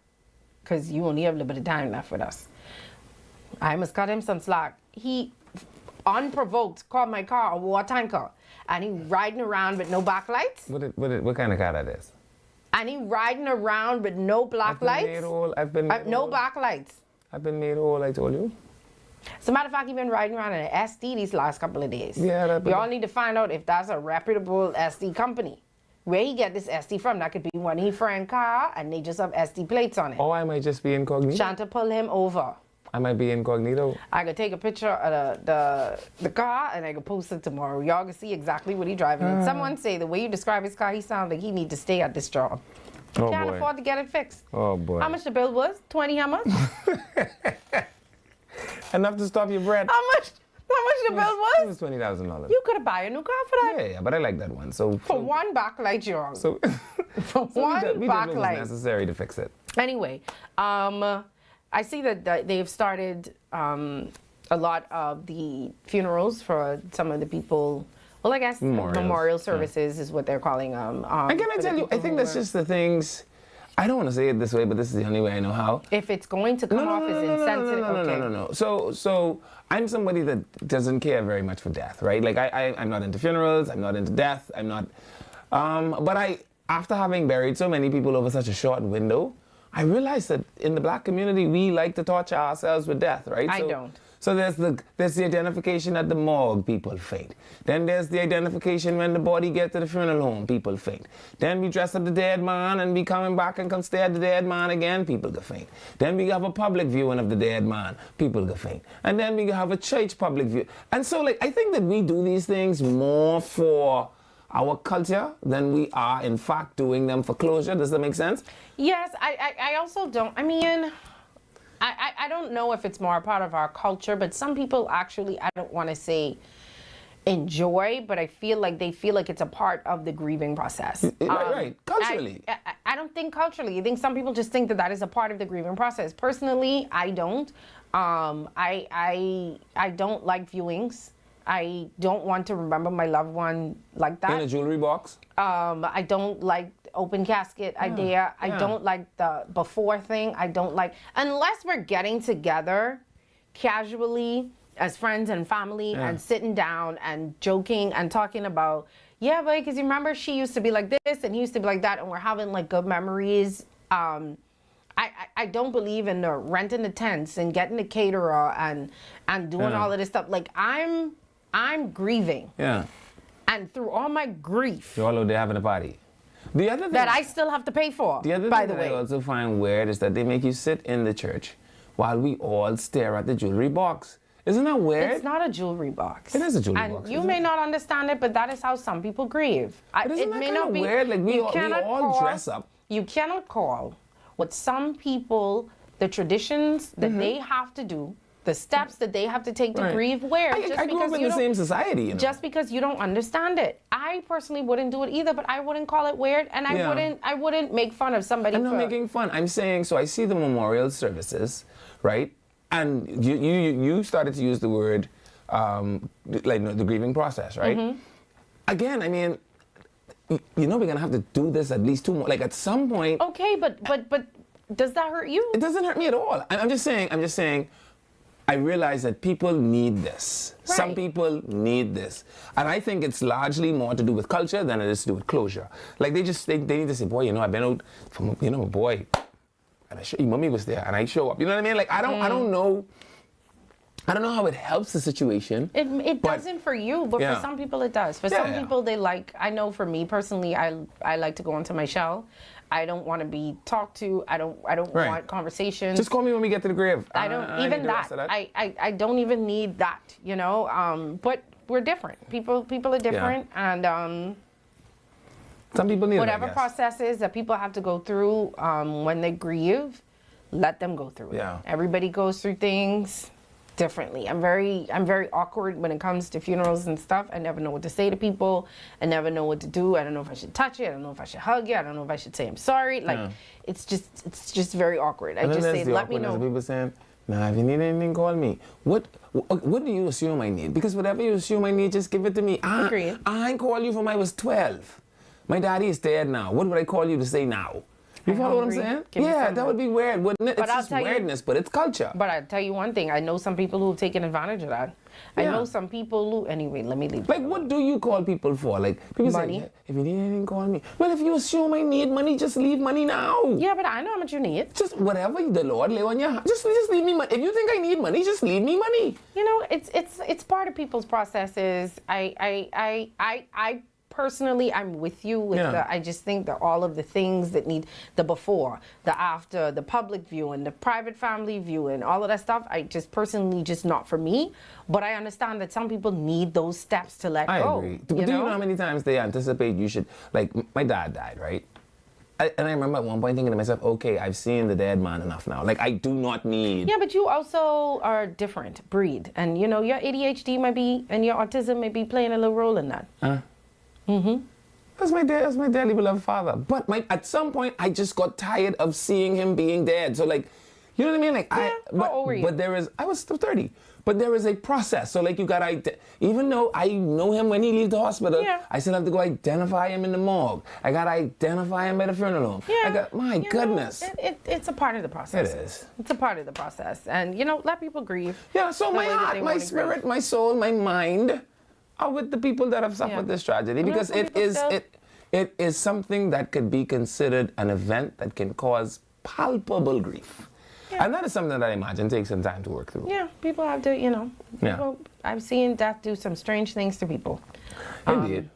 because you only have a little bit of time left with us. I must cut him some slack. He, unprovoked, called my car a water tanker. And he riding around with no backlights. What kind of car that is? And he riding around with no black lights. No backlights. I've been made whole, I told you. As a matter of fact, he's been riding around in an SD these last couple of days. Yeah, we all need to find out if that's a reputable SD company. Where he get this SD from? That could be one of his friend car and they just have SD plates on it. Or I might just be incognito. Shanta pull him over. I might be incognito. I could take a picture of the car and I could post it tomorrow. Y'all can see exactly what he driving. And someone say the way you describe his car, he sounds like he need to stay at this job. Can't afford to get it fixed. Oh boy. How much the bill was? 20 how much? Enough to stop your breath. How much the bill was? It was $20,000. You could have bought a new car for that. Yeah, but I like that one. So for one backlight, you're so for one we did what was backlight necessary to fix it. Anyway, I see that they've started a lot of the funerals for some of the people Well, I guess memorial services is what they're calling them. And can I tell you, I think that's just the things. I don't want to say it this way, but this is the only way I know how. If it's going to come off as insensitive, no. So I'm somebody that doesn't care very much for death, right? Like I'm not into funerals, I'm not into death, I'm not. But after having buried so many people over such a short window, I realized that in the black community we like to torture ourselves with death, right? I don't. So there's the identification at the morgue, people faint. Then there's the identification when the body gets to the funeral home, people faint. Then we dress up the dead man and we coming back and come stare at the dead man again, people go faint. Then we have a public viewing of the dead man, people go faint. And then we have a church public view. And so I think that we do these things more for our culture than we are in fact doing them for closure. Does that make sense? Yes, I also don't. I mean, I don't know if it's more a part of our culture, but some people actually, I don't want to say enjoy, but I feel like they feel like it's a part of the grieving process. Right, culturally. I don't think culturally. I think some people just think that is a part of the grieving process. Personally, I don't. I don't like viewings. I don't want to remember my loved one like that. In a jewelry box? I don't like open casket idea. I don't like the before thing. I don't like, unless we're getting together casually as friends and family and sitting down and joking and talking about, yeah, but because you remember she used to be like this and he used to be like that, and we're having like good memories. I don't believe in the renting the tents and getting the caterer and doing all of this stuff. Like I'm grieving. Yeah. And through all my grief. You're all over there having a party. The other thing that I still have to pay for, the other by thing the that way. I also find weird is that they make you sit in the church while we all stare at the jewelry box. Isn't that weird? It's not a jewelry box. It is a jewelry and box. You may not understand it, but that is how some people grieve. But isn't it that may kind not of be weird? Like we all dress up. You cannot call what some people, the traditions that they have to do, the steps that they have to take to grieve weird. I grew up in the same society, you know. Just because you don't understand it. I personally wouldn't do it either, but I wouldn't call it weird, and I wouldn't make fun of somebody. I'm not making fun. I'm saying, so I see the memorial services, right? And you started to use the word, the grieving process, right? Again, I mean, we're gonna have to do this at least 2 more. Like at some point. Okay, but does that hurt you? It doesn't hurt me at all. I'm just saying. I realize that people need this. Right. Some people need this. And I think it's largely more to do with culture than it is to do with closure. Like they need to say, boy, I've been out from, boy, and mommy was there and I show up. You know what I mean? Like I don't know how it helps the situation. It doesn't for you, but for some people it does. For some people I know for me personally, I like to go into my shell. I don't want to be talked to. I don't want conversations. Just call me when we get to the grave. I don't even that. I don't even need that, But we're different. People are different, and some people need whatever processes that people have to go through when they grieve, let them go through it. Yeah. Everybody goes through things differently. I'm very awkward when it comes to funerals and stuff. I never know what to say to people. I never know what to do. I don't know if I should touch it. I don't know if I should hug it. I don't know if I should say I'm sorry. Like it's just very awkward. I just say, let me know. People saying, nah, if you need anything, call me. What do you assume I need? Because whatever you assume I need, just give it to me. Agreed. I ain't call you from I was 12. My daddy is dead now. What would I call you to say now? You follow what I'm saying? Yeah, that would be weird, wouldn't it? It's just weirdness, but it's culture. But I'll tell you one thing. I know some people who've taken advantage of that. I know some people who... Anyway, let me leave. Like, what do you call people for? Like, people money. Say, if you need anything, call me. Well, if you assume I need money, just leave money now. Yeah, but I know how much you need. Just whatever the Lord lay on your heart. Just leave me money. If you think I need money, just leave me money. It's part of people's processes. I personally, I'm with you with I just think that all of the things that need the before, the after, the public view and the private family view and all of that stuff, I just personally just not for me. But I understand that some people need those steps to let go. I agree. Do you know how many times they anticipate you should, like my dad died, right? And I remember at one point thinking to myself, okay, I've seen the dead man enough now. Like, I do not need... Yeah, but you also are different breed. And, your ADHD might be, and your autism may be playing a little role in that. That's my dearly beloved father. But at some point, I just got tired of seeing him being dead. So, like, you know what I mean? Like, how old were you? But I was still 30. But there is a process. So like you got to, even though I know him when he leaves the hospital, I still have to go identify him in the morgue. I got to identify him at the funeral home. Yeah. My goodness. It's a part of the process. It is. It's a part of the process. And, let people grieve. Yeah, so my heart, my spirit, my soul, my mind are with the people that have suffered this tragedy, because it is something that could be considered an event that can cause palpable grief. Yeah. And that is something that I imagine takes some time to work through. Yeah, people have to, I've seen death do some strange things to people. Indeed.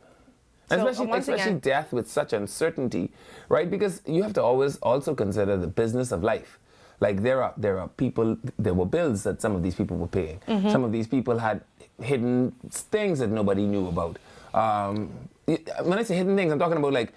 Especially death with such uncertainty, right? Because you have to always also consider the business of life. Like there are people, there were bills that some of these people were paying. Mm-hmm. Some of these people had hidden things that nobody knew about. When I say hidden things, I'm talking about like,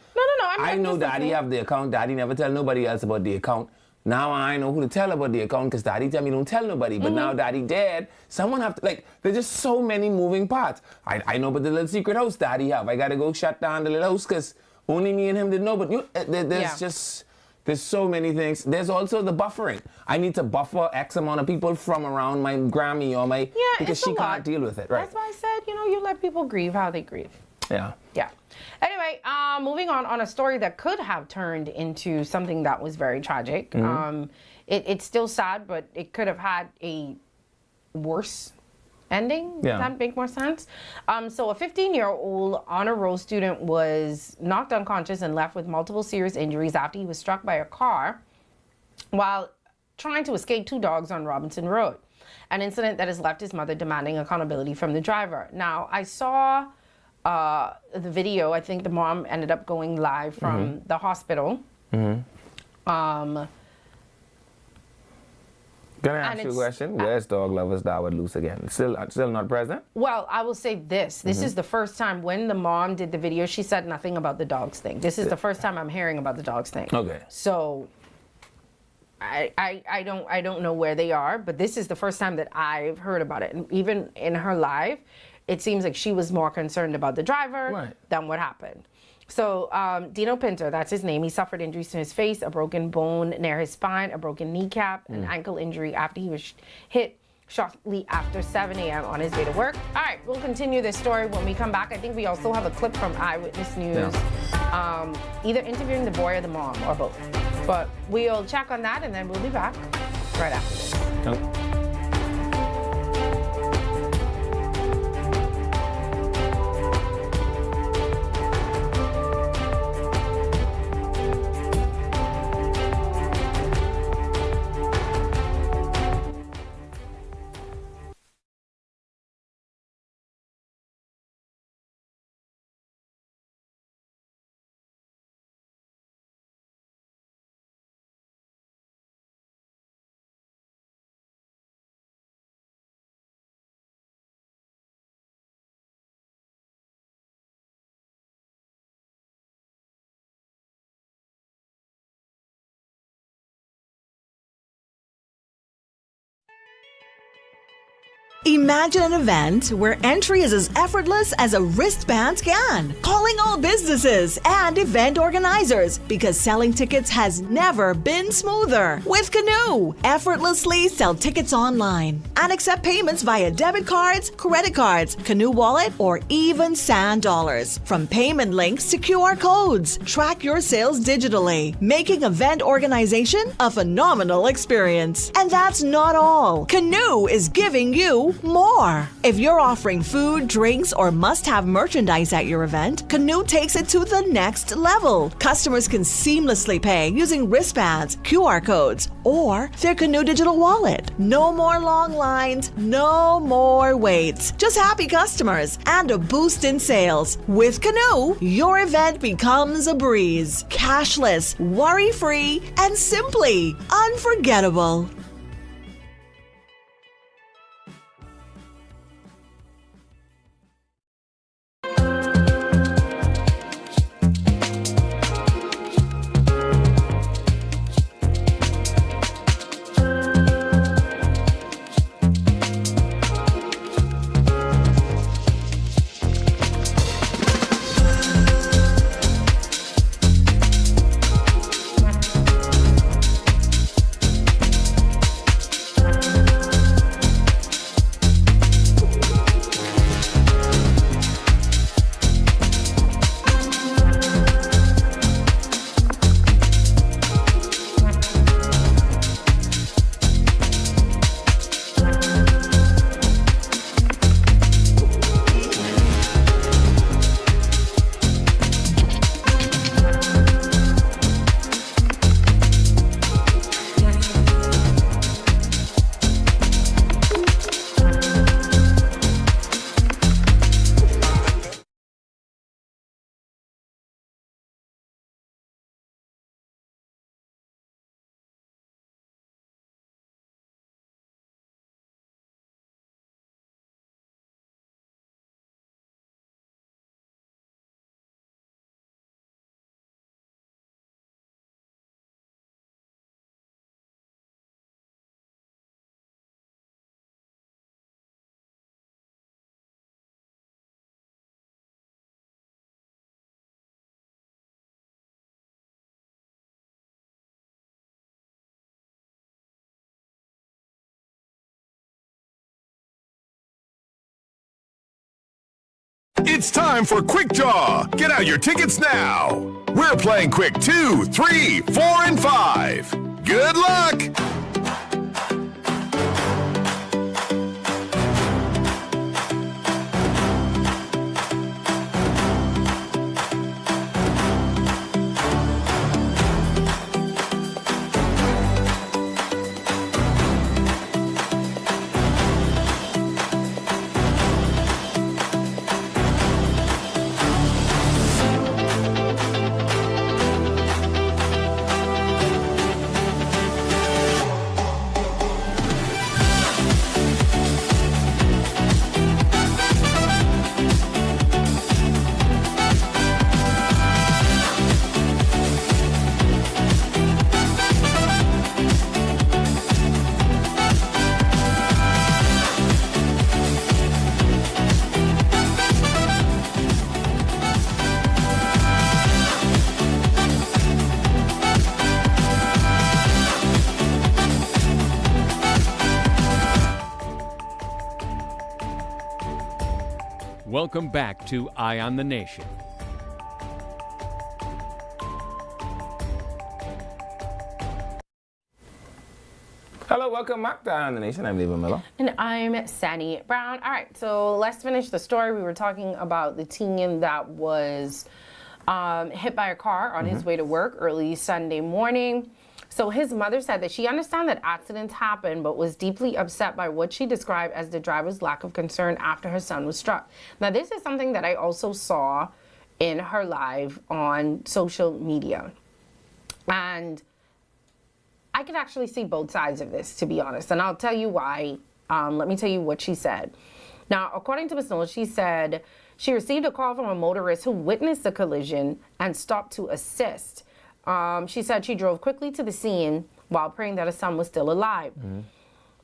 I know Daddy have the account, Daddy never tell nobody else about the account. Now I know who to tell about the account because Daddy tell me don't tell nobody. But now Daddy dead, someone have to, there's just so many moving parts. I know about the little secret house Daddy have. I got to go shut down the little house because only me and him did know. But there's so many things. There's also the buffering. I need to buffer X amount of people from around my Grammy or my, because she can't deal with it, right? That's why I said, you let people grieve how they grieve. Yeah. Yeah. Anyway, moving on a story that could have turned into something that was very tragic. Mm-hmm. It's still sad, but it could have had a worse ending. Yeah. Does that make more sense? So a 15-year-old honor roll student was knocked unconscious and left with multiple serious injuries after he was struck by a car while trying to escape two dogs on Robinson Road. An incident that has left his mother demanding accountability from the driver. Now, I saw the video. I think the mom ended up going live from the hospital. Mm-hmm. Can I ask you a question? Where's Dog Lovers Dawood Luce again? Still not present? Well, I will say this. This is the first time when the mom did the video, she said nothing about the dogs thing. This is the first time I'm hearing about the dogs thing. Okay. So I don't know where they are, but this is the first time that I've heard about it. And even in her live, it seems like she was more concerned about the driver than what happened. So Dino Pinto, that's his name, he suffered injuries to his face, a broken bone near his spine, a broken kneecap, an ankle injury after he was hit shortly after 7 a.m. on his way to work. All right, we'll continue this story when we come back. I think we also have a clip from Eyewitness News, either interviewing the boy or the mom, or both. But we'll check on that, and then we'll be back right after this. Imagine an event where entry is as effortless as a wristband scan. Calling all businesses and event organizers because selling tickets has never been smoother. With Canoe, effortlessly sell tickets online and accept payments via debit cards, credit cards, Canoe Wallet, or even Sand Dollars. From payment links to QR codes, track your sales digitally, making event organization a phenomenal experience. And that's not all. Canoe is giving you more. If you're offering food, drinks, or must-have merchandise at your event, Canoe takes it to the next level. Customers can seamlessly pay using wristbands, QR codes, or their Canoe digital wallet. No more long lines, no more waits. Just happy customers and a boost in sales. With Canoe, your event becomes a breeze. Cashless, worry-free, and simply unforgettable. It's time for Quick Draw. Get out your tickets now. We're playing Quick 2, 3, 4, and 5. Good luck! Welcome back to Eye on the Nation. Hello, welcome back to Eye on the Nation. I'm Levi Miller. And I'm Sandy Brown. All right, so let's finish the story. We were talking about the teen that was hit by a car on his way to work early Sunday morning. So his mother said that she understands that accidents happen, but was deeply upset by what she described as the driver's lack of concern after her son was struck. Now, this is something that I also saw in her live on social media. And I could actually see both sides of this, to be honest. And I'll tell you why. Let me tell you what she said. Now, according to Ms. Knowles, she said she received a call from a motorist who witnessed the collision and stopped to assist. She said she drove quickly to the scene while praying that her son was still alive.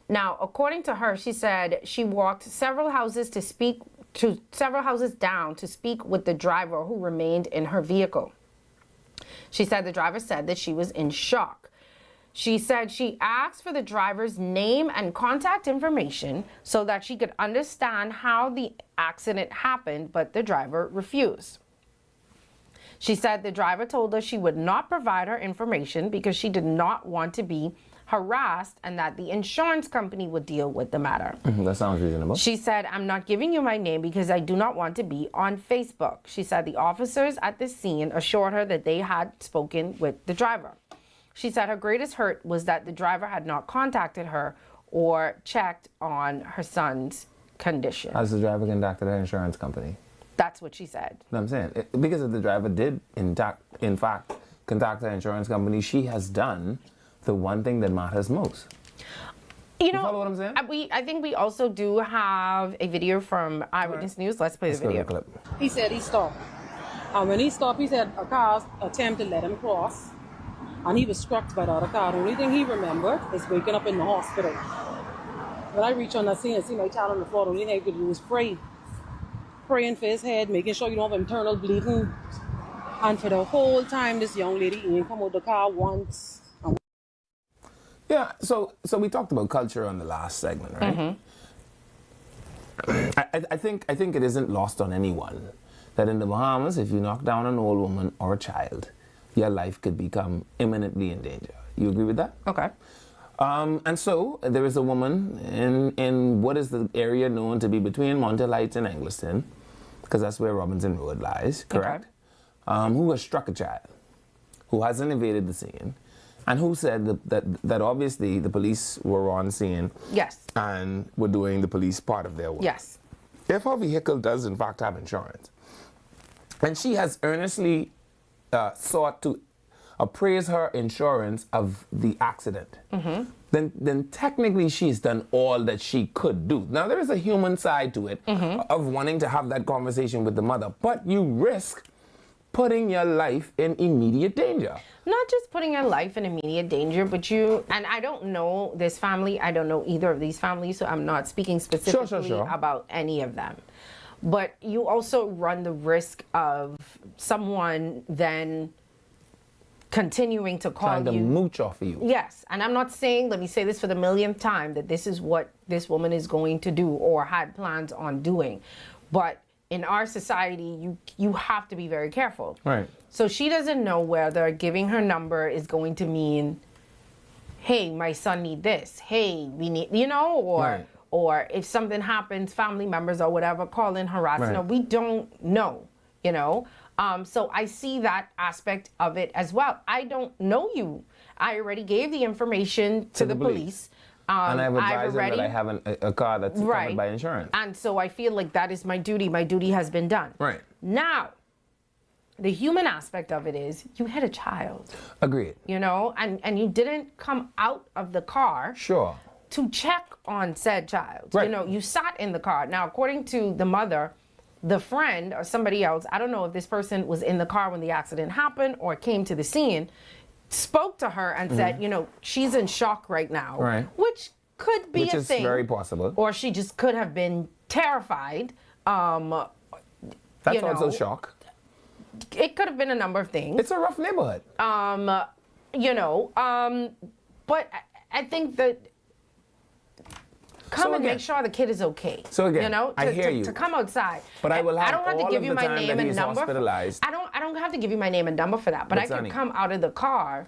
Now, according to her, she said she walked several houses down to speak with the driver who remained in her vehicle. She said the driver said that she was in shock. She said she asked for the driver's name and contact information so that she could understand how the accident happened, but the driver refused. She said the driver told her she would not provide her information because she did not want to be harassed and that the insurance company would deal with the matter. That sounds reasonable. She said, I'm not giving you my name because I do not want to be on Facebook. She said the officers at the scene assured her that they had spoken with the driver. She said her greatest hurt was that the driver had not contacted her or checked on her son's condition. Has the driver contacted her insurance company? That's what she said. No, I'm saying, because if the driver did, in fact, contact her insurance company, she has done the one thing that matters most. You know, follow what I'm saying? I think we also do have a video from Eyewitness News. Let's play the video. Clip. He said he stopped. And when he stopped, he said a car attempted to let him cross. And he was struck by the other car. The only thing he remembered is waking up in the hospital. When I reached on the scene and see my child on the floor, the only thing I could do was pray. Praying for his head, making sure you don't have internal bleeding. And for the whole time, this young lady ain't come out the car once. Yeah, so we talked about culture on the last segment, right? I think it isn't lost on anyone that in the Bahamas, if you knock down an old woman or a child, your life could become imminently in danger. You agree with that? Okay. And so there is a woman in what is the area known to be between Monte Lights and Eggleston, because that's where Robinson Road lies, correct? Okay. Who has struck a child, who hasn't evaded the scene, and who said that obviously the police were on scene. Yes. And were doing the police part of their work. Yes. If her vehicle does in fact have insurance, and she has earnestly sought to appraise her insurance of the accident, then technically she's done all that she could do. Now there is a human side to it of wanting to have that conversation with the mother, but you risk putting your life in immediate danger. Not just putting your life in immediate danger, but and I don't know this family, I don't know either of these families, so I'm not speaking specifically about any of them. But you also run the risk of someone then continuing to call trying to mooch off of you. Yes, and I'm not saying, let me say this for the millionth time, that this is what this woman is going to do or had plans on doing. But in our society, you have to be very careful. Right. So she doesn't know whether giving her number is going to mean, hey, my son need this. Hey, we need, or if something happens, family members or whatever call in harassing her. We don't know, So I see that aspect of it as well. I don't know you. I already gave the information to the police. And I've advised them that I have a car that's covered by insurance. And so I feel like that is my duty. My duty has been done. Right. Now, the human aspect of it is you hit a child. Agreed. And you didn't come out of the car. Sure. To check on said child. Right. You sat in the car. Now, according to the mother, the friend or somebody else, I don't know if this person was in the car when the accident happened or came to the scene, spoke to her and said, she's in shock right now. Right. Which could be Which a is thing. very possible. Or she just could have been terrified. That's also shock. It could have been a number of things. It's a rough neighborhood. But I think that make sure the kid is okay. So again, I hear you. To come outside. But I will have I don't have all to give of you the my time name that and he's number. hospitalized. I don't have to give you my name and number for that. But I can come out of the car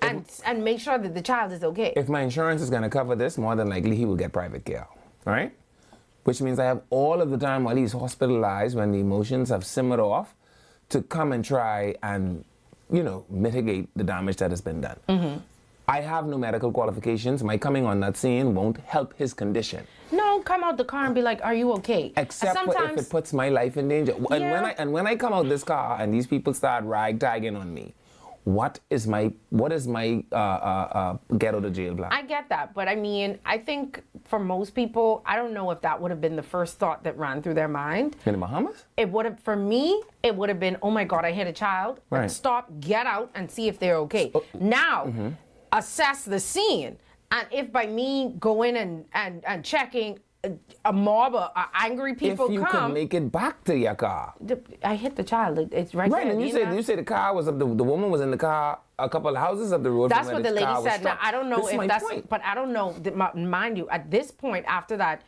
and make sure that the child is okay. If my insurance is going to cover this, more than likely he will get private care. All right? Which means I have all of the time while he's hospitalized, when the emotions have simmered off, to come and try and, mitigate the damage that has been done. Mm-hmm. I have no medical qualifications. My coming on that scene won't help his condition. No, come out the car and be like, are you okay? Except for if it puts my life in danger. And when I come out this car and these people start ragtagging on me, what is my get out of jail plan? I get that, but I mean, I think for most people, I don't know if that would have been the first thought that ran through their mind. In the Bahamas? It would have, for me, it would have been, oh my God, I hit a child. Right. Stop, get out, and see if they're okay. Now, assess the scene, and if by me going and checking, a mob of angry people if you come. Could make it back to your car. I hit the child. It's right there. Right, and you say the car was up. The woman was in the car a couple of houses up the road. That's from what where the lady car was said. Now stopped. I don't know This is if my that's, point. but I don't know. Mind you, at this point, after that,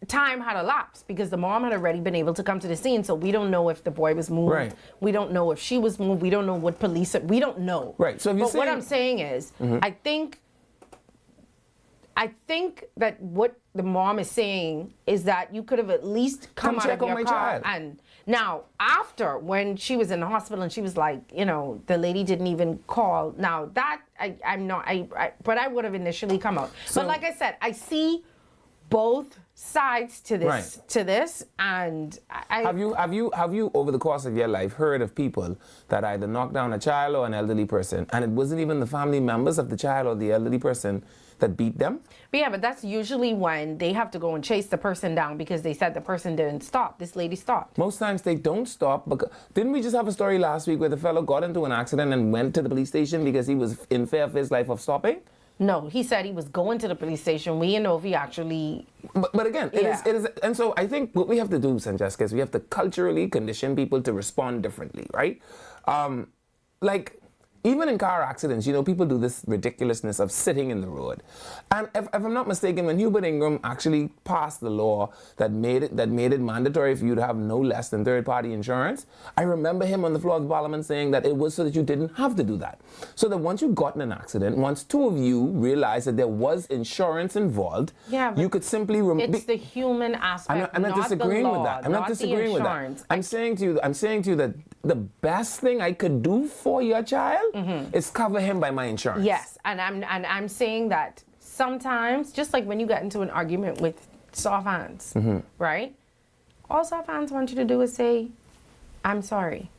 time had elapsed because the mom had already been able to come to the scene. So we don't know if the boy was moved. Right. We don't know if she was moved. We don't know what police. We don't know. Right. So if you but what I'm saying is, I think that what the mom is saying is that you could have at least come out of your car. And now, after, when she was in the hospital and she was like, the lady didn't even call. Now that but I would have initially come out. So, but like I said, I see both sides to this. Right. To this, and have you over the course of your life heard of people that either knocked down a child or an elderly person, and it wasn't even the family members of the child or the elderly person that beat them? But yeah, but that's usually when they have to go and chase the person down because they said the person didn't stop. This lady stopped. Most times they don't stop. Because, didn't we just have a story last week where the fellow got into an accident and went to the police station because he was in fear of his life of stopping? No, he said he was going to the police station. We didn't know if he actually... But again, it is, and so I think what we have to do, Sancheska, is we have to culturally condition people to respond differently, right? Even in car accidents, people do this ridiculousness of sitting in the road. And if I'm not mistaken, when Hubert Ingram actually passed the law that made it mandatory for you to have no less than third-party insurance, I remember him on the floor of the Parliament saying that it was so that you didn't have to do that. So that once you got in an accident, once two of you realized that there was insurance involved, you could simply... It's the human aspect, I'm not disagreeing the law, with that. I'm not disagreeing with that. I'm saying to you that the best thing I could do for your child is cover him by my insurance. Yes, and I'm saying that sometimes, just like when you get into an argument with soft hands, right? All soft hands want you to do is say, I'm sorry.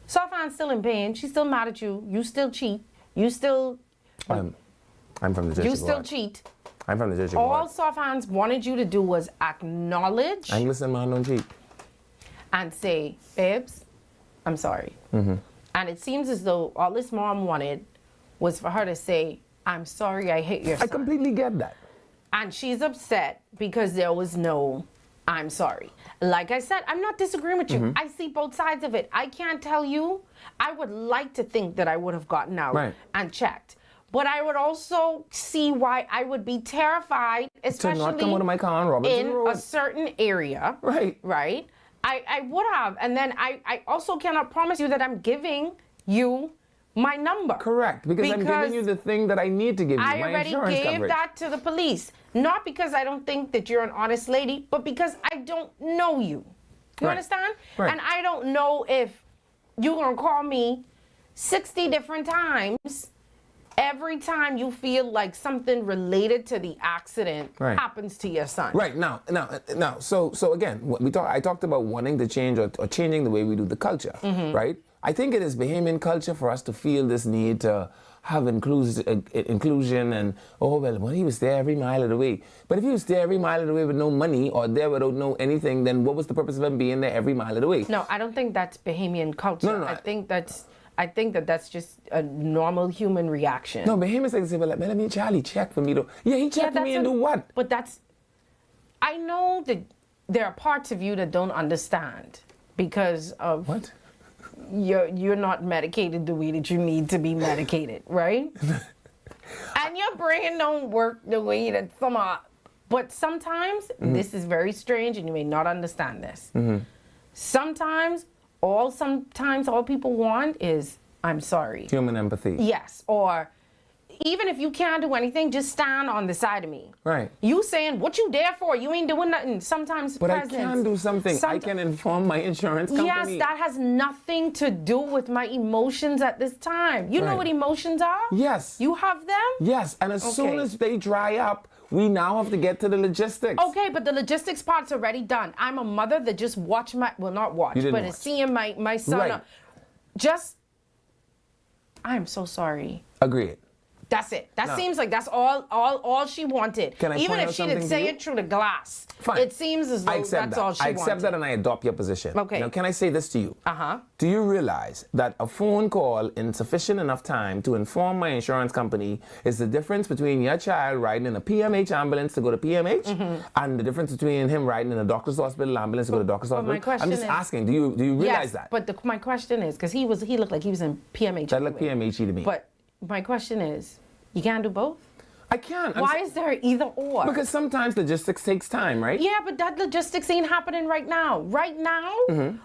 Soft hand's still in pain. She's still mad at you. You still cheat. You still... I'm from the District You still cheat. I'm from the District All soft hands wanted you to do was acknowledge... Anglican man don't cheat. And say, babes, I'm sorry. And it seems as though all this mom wanted was for her to say, I'm sorry I hit your son. I completely get that. And she's upset because there was no, I'm sorry. Like I said, I'm not disagreeing with you. I see both sides of it. I can't tell you. I would like to think that I would have gotten out and checked. But I would also see why I would be terrified, especially to not come out of my car on Robinson Road. a certain area. Right. Right. I would have. And then I also cannot promise you that I'm giving you my number. Correct, because I'm giving you the thing that I need to give you, I my already insurance gave coverage. that to the police. Not because I don't think that you're an honest lady, but because I don't know you. You understand? Right. And I don't know if you're going to call me 60 different times every time you feel like something related to the accident happens to your son. Right, now, so again, I talked about wanting to change or changing the way we do the culture, right? I think it is Bahamian culture for us to feel this need to have inclusion and, oh, well, he was there every mile of the way. But if he was there every mile of the way with no money or there without no anything, then what was the purpose of him being there every mile of the way? No, I don't think that's Bahamian culture. No. I think that's just a normal human reaction. No, Bahamians like to say, well, let me Charlie check for me though. Yeah, he checked for me and do what? But I know that there are parts of you that don't understand because of what? You're not medicated the way that you need to be medicated, right? And your brain don't work the way that some are. But sometimes, this is very strange and you may not understand this. Sometimes all people want is, I'm sorry. Human empathy. Yes, or even if you can't do anything, just stand on the side of me. Right. You saying, what you there for? You ain't doing nothing. Sometimes But I can do something. I can inform my insurance company. Yes, that has nothing to do with my emotions at this time. You know what emotions are? Yes. You have them? Yes, and as soon as they dry up, we now have to get to the logistics. Okay, but the logistics part's already done. I'm a mother that just watched not watch, but is seeing my son. Right. I'm so sorry. Agreed. That's it. That seems like that's all she wanted. Can I Even point if out she didn't something say to you? it through the glass. Fine. It seems as though that's all she wanted. I accept that and I adopt your position. Okay. Now, can I say this to you? Uh-huh. Do you realize that a phone call in sufficient enough time to inform my insurance company is the difference between your child riding in a PMH ambulance to go to PMH and the difference between him riding in a doctor's hospital ambulance to go to doctor's hospital? My question I'm just is, asking, do you realize that? But my question is, because he looked like he was in PMH. That looked PMH to me. But my question is, you can't do both? I can. Why is there either or? Because sometimes logistics takes time, right? Yeah, but that logistics ain't happening right now. Right now,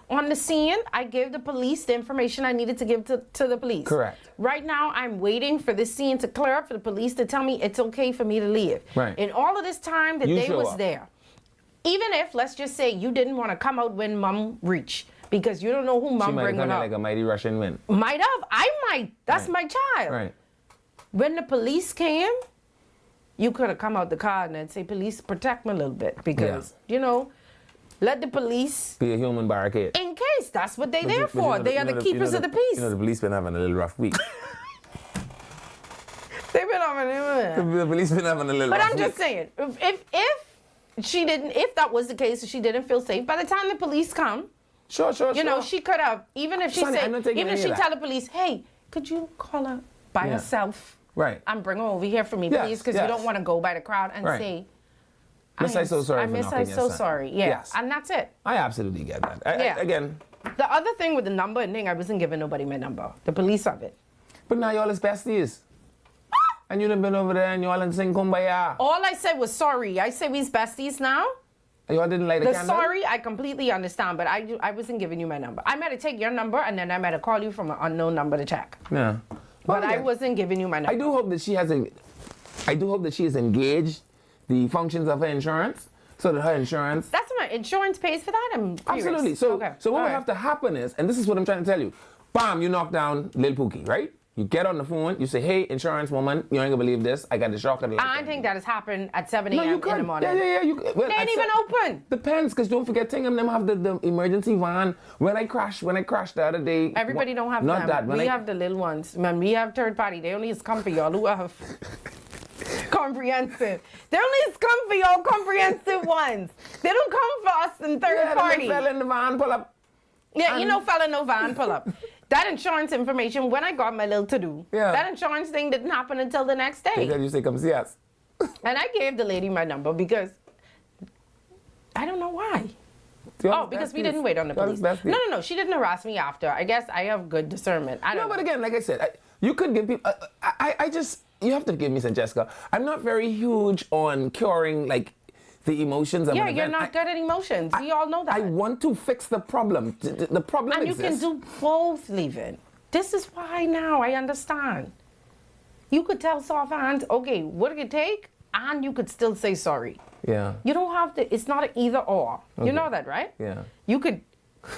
on the scene, I gave the police the information I needed to give to the police. Correct. Right now, I'm waiting for this scene to clear up for the police to tell me it's okay for me to leave. Right. In all of this time that they was there, even if, let's just say, you didn't want to come out when Mom reached, because you don't know who Mom bringing up. She might have come in like a mighty Russian wind. Might have. I might. That's my child. Right. When the police came, you could have come out the car and say, police, protect me a little bit. Because, let the police... Be a human barricade. In case. That's what they're there for. They are the keepers of the peace. The police been having a little rough week. They've been having The police been having a little rough week. But I'm just saying, if that was the case, if she didn't feel safe, by the time the police come... Sure. She could have, even if she Sonny, tell the police, hey, could you call her by herself? Right. And bring her over here for me, please, because you don't want to go by the crowd and say, Miss, I'm so sorry. I'm so sorry. Yeah. Yes. And that's it. I absolutely get that. Again. The other thing with the number and thing, I wasn't giving nobody my number. The police of it. But now y'all is besties. And you done been over there and y'all and sing kumbaya. All I said was sorry. I say we's besties now. Y'all didn't light a candle? Sorry, I completely understand, but I wasn't giving you my number. I might have take your number and then I might have call you from an unknown number to check. Yeah. But I wasn't giving you my number. I do hope that she has engaged the functions of her insurance so that her insurance... That's my insurance pays for that? I'm curious. Absolutely. So what would have to happen is, and this is what I'm trying to tell you, bam, you knock down Lil Pookie, right? You get on the phone, you say, hey, insurance woman, you ain't gonna believe this. I got the shock of the I think that has happened at 7 a.m. in the morning. Yeah. Well, they ain't even open. Depends, because don't forget, them have the emergency van. When I crashed the other day. Everybody don't have them. We have the little ones. Man, we have third party. They only come for y'all who have comprehensive. They only come for y'all comprehensive ones. They don't come for us in third party. Fell in the van, pull up. Yeah, fella no van, pull up. That insurance information, when I got my little to-do, that insurance thing didn't happen until the next day. Because you say, come see us. And I gave the lady my number because I don't know why. Because we didn't wait on the police. No. She didn't harass me after. I guess I have good discernment. But again, like I said, you could give people... you have to give me some, Jessica. I'm not very huge on curing, the emotions of an event. you're not good at emotions. We all know that. I want to fix the problem. The problem and exists. you can do both, Levin. This is why now I understand. You could tell soft hands, okay, what did it take? And you could still say sorry. Yeah. You don't have to, it's not an either or. Okay. You know that, right? Yeah.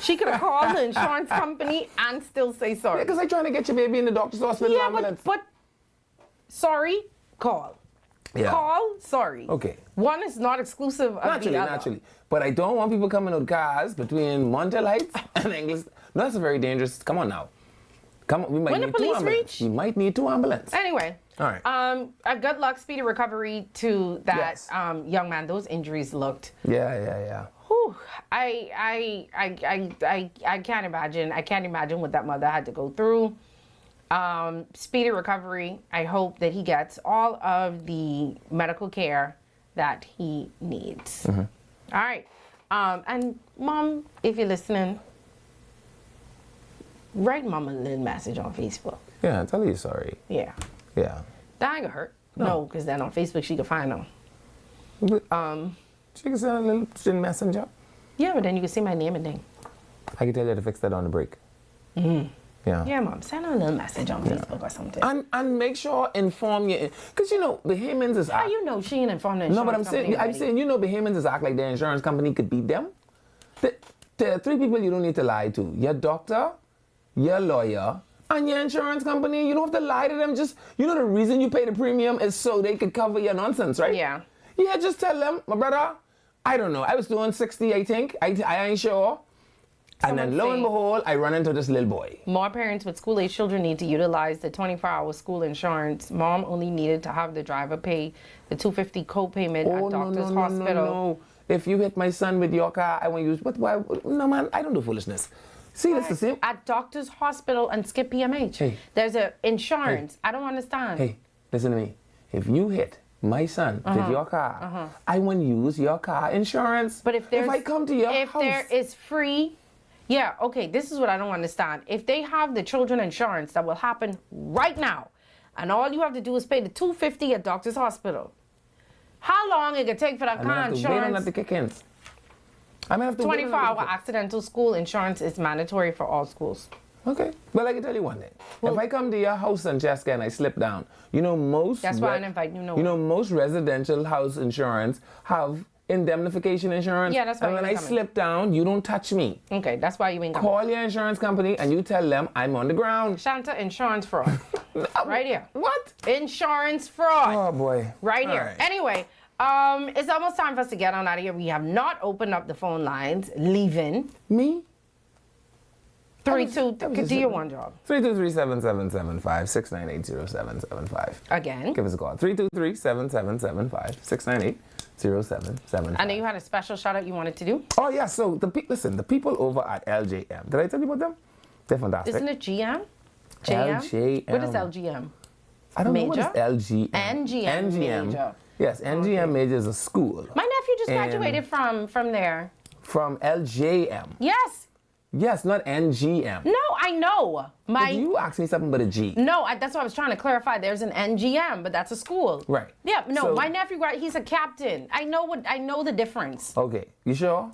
She could have called the insurance company and still say sorry. Because I'm trying to get your baby in the doctor's hospital. Yeah, but sorry, call. Yeah. Call, sorry. Okay. One is not exclusive of the other. Naturally. But I don't want people coming with cars between Montel Heights and English. No, that's a very dangerous. Come on now. Come on. We might When need the police 2 ambulances. We might need 2 ambulances. Anyway. All right. A good luck, speedy recovery to that young man. Those injuries looked. Yeah. Whew, I can't imagine. I can't imagine what that mother had to go through. Speedy recovery. I hope that he gets all of the medical care that he needs. Mm-hmm. All right. And Mom, if you're listening, write Mom a little message on Facebook. Yeah, tell her you're sorry. Yeah. Yeah. That ain't gonna hurt. No, because then on Facebook she can find them. She can send a little in Messenger. Yeah, but then you can see my name and thing. I can tell you to fix that on the break. Mm-hmm. Yeah. Yeah, Mom, send her a little message on Facebook or something. And make sure inform you, because you know the Haymans is. How you know she ain't informed the No, insurance but I'm saying company you know the Haymans is act like their insurance company could beat them. There are 3 people you don't need to lie to: your doctor, your lawyer, and your insurance company. You don't have to lie to them. Just the reason you pay the premium is so they could cover your nonsense, right? Yeah. Yeah, just tell them, my brother. I don't know. I was doing 60, I think. I ain't sure. And then lo and behold, I run into this little boy. More parents with school-age children need to utilize the 24-hour school insurance. Mom only needed to have the driver pay the $250 co-payment at doctor's hospital. No. If you hit my son with your car, I won't use. But why? No, man, I don't do foolishness. See, that's the same. At doctor's hospital and skip PMH. Hey. There's a insurance. Hey. I don't understand. Hey, listen to me. If you hit my son with your car, I won't use your car insurance. But if I come to your house, there is free. Yeah, okay, this is what I don't understand. If they have the children insurance, that will happen right now. And all you have to do is pay the $250 at doctor's hospital. How long it could take for that car insurance? Wait on that to kick in. I may have to 24-hour accidental school insurance is mandatory for all schools. Okay. Well, I can tell you one thing. If I come to your house in Cheska and I slip down, most... That's why I invite you nowhere. Most residential house insurance have indemnification insurance. Yeah, that's why and when I slip down, you don't touch me. Okay, that's why you ain't coming. Call your insurance company and you tell them I'm on the ground. Shanta, insurance fraud. Right here. What? Insurance fraud. Oh, boy. Right All here. right. Anyway, it's almost time for us to get on out of here. We have not opened up the phone lines. Leaving. Me? 3-2, do your one job. 323-7775, 698-0775. Again. Give us a call. 323-7775, 698-0775. I know you had a special shout out you wanted to do. Oh, yeah. So, listen, the people over at LJM, did I tell you about them? They're fantastic. Isn't it GM? LJM. What is LGM? I don't Major? know what is LGM. NGM. Major. Yes, NGM Major is a school. My nephew just graduated from there. From LJM? Yes. Yes, not NGM. No, I know. You asked me something but a G. No, that's what I was trying to clarify. There's an NGM, but that's a school. Right. Yeah, no, my nephew, he's a captain. I know the difference. Okay, you sure?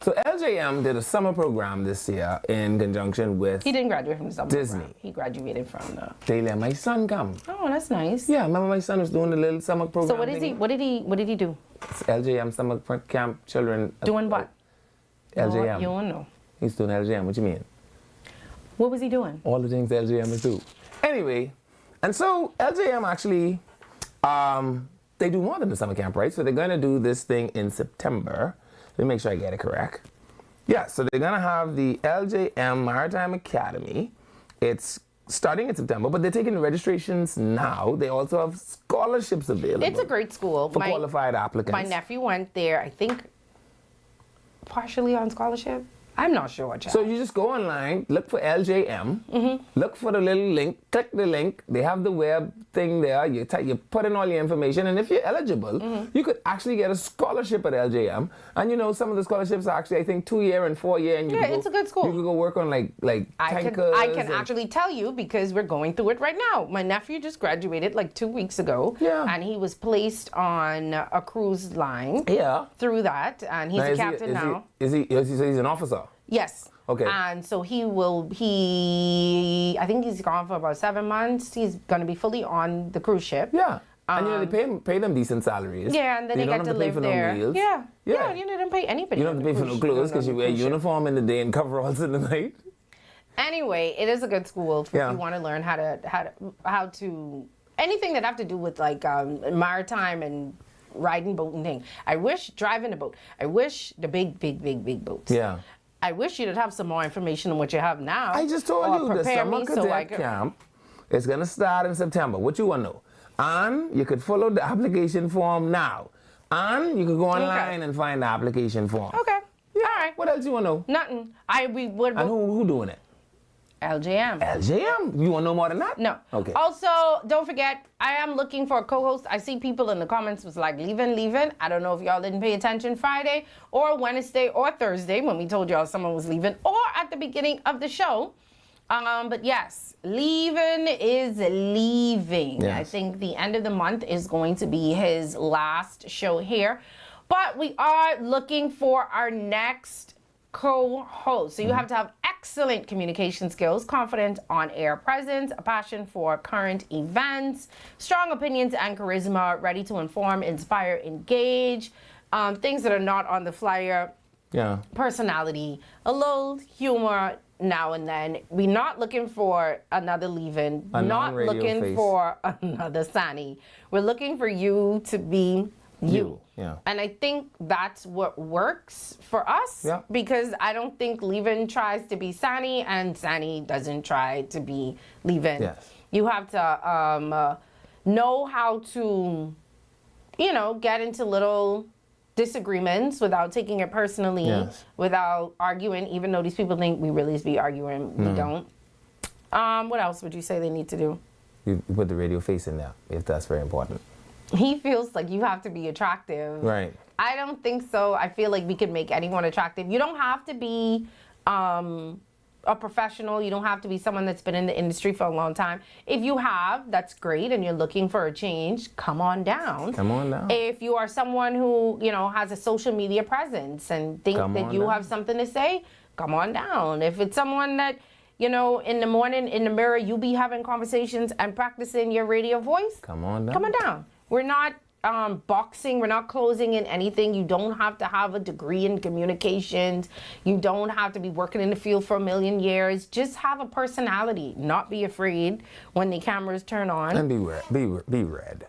So LJM did a summer program this year in conjunction with He didn't graduate from the summer Disney. program. He graduated from the... They let my son come. Oh, that's nice. Yeah, remember my son was doing the little summer program. So what did he do? It's LJM summer camp children. Doing what? LJM. You don't know. He's doing LJM. What you mean? What was he doing? All the things LJM is do. Anyway, and so LJM actually, they do more than the summer camp, right? So they're going to do this thing in September. Let me make sure I get it correct. Yeah, so they're going to have the LJM Maritime Academy. It's starting in September, but they're taking the registrations now. They also have scholarships available. It's a great school. For qualified applicants. My nephew went there, I think, partially on scholarship. I'm not sure what. So you just go online, look for LJM, look for the little link, click the link. They have the web thing there. You put in all your information, and if you're eligible, you could actually get a scholarship at LJM. And you know, some of the scholarships are actually, I think, 2-year and 4-year. And it's a good school. You could go work on like tankers. I can actually tell you because we're going through it right now. My nephew just graduated like 2 weeks ago. Yeah. And he was placed on a cruise line. Yeah. Through that, and he's a captain now. Is he an officer? Yes. Okay. And so I think he's gone for about 7 months. He's going to be fully on the cruise ship. Yeah. And you know, they pay them decent salaries. Yeah, and then they get to live there. No meals. Yeah. Yeah, you don't pay anybody. You don't have to pay for no clothes because you wear a uniform in the day and coveralls in the night. Anyway, it is a good school if you want to learn how to anything that have to do with like maritime and riding boat and thing. I wish driving a boat. I wish the big boats. Yeah. I wish you'd have some more information on what you have now. I just told you the summer cadet camp is going to start in September. What you want to know? And you could follow the application form now. And you could go online and find the application form. Okay. Yeah. All right. What else you want to know? Nothing. And who doing it? LJM. LJM? You want to know more than that? No. Okay. Also, don't forget, I am looking for a co-host. I see people in the comments was like, leaving. I don't know if y'all didn't pay attention Friday or Wednesday or Thursday when we told y'all someone was leaving or at the beginning of the show. But yes, leaving is leaving. Yes. I think the end of the month is going to be his last show here. But we are looking for our next co-host. So you have to have excellent communication skills, confident on-air presence, a passion for current events, strong opinions and charisma, ready to inform, inspire, engage, things that are not on the flyer. Yeah. Personality, a little humor now and then. We're not looking for another leave-in, not looking for another Sani. We're looking for you to be you. Yeah. And I think that's what works for us because I don't think leave-in tries to be Sani and Sani doesn't try to be leave-in. Yes. You have to know how to, get into little disagreements without taking it personally, without arguing, even though these people think we really be arguing. We don't. What else would you say they need to do? You put the radio face in there, if that's very important. He feels like you have to be attractive. Right. I don't think so. I feel like we can make anyone attractive. You don't have to be a professional. You don't have to be someone that's been in the industry for a long time. If you have, that's great, and you're looking for a change, come on down. Come on down. If you are someone who, has a social media presence and think that you have something to say, come on down. If it's someone that, in the morning, in the mirror, you be having conversations and practicing your radio voice, come on down. Come on down. We're not boxing. We're not closing in anything. You don't have to have a degree in communications. You don't have to be working in the field for a million years. Just have a personality. Not be afraid when the cameras turn on. And be red.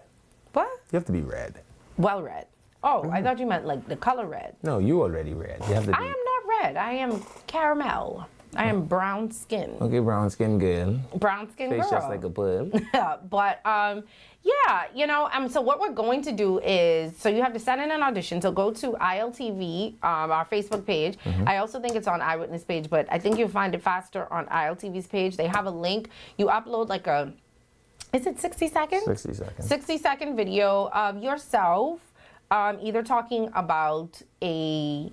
What? You have to be red. Well read. Oh, I thought you meant like the color red. No, you already red. You have to be. I am not red. I am caramel. I am brown skin. Okay, brown skin girl. Brown skin girl. Face just like a pearl. But so what we're going to do is, so you have to send in an audition. So go to ILTV, our Facebook page. I also think it's on Eyewitness page, but I think you'll find it faster on ILTV's page. They have a link. You upload like is it 60 seconds? 60 seconds. 60-second video of yourself, either talking about a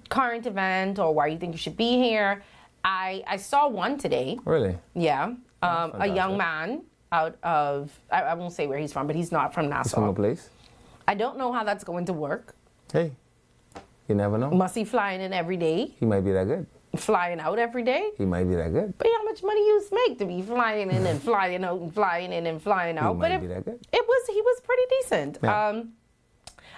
current event or why you think you should be here. I saw one today. Really? Yeah. A young man out of, I won't say where he's from, but he's not from Nassau. He's from a place? I don't know how that's going to work. Hey, you never know. Must he flying in every day? He might be that good. Flying out every day? He might be that good. But how much money you make to be flying in and flying out and flying in and flying out? He might be that good. He was pretty decent. Yeah.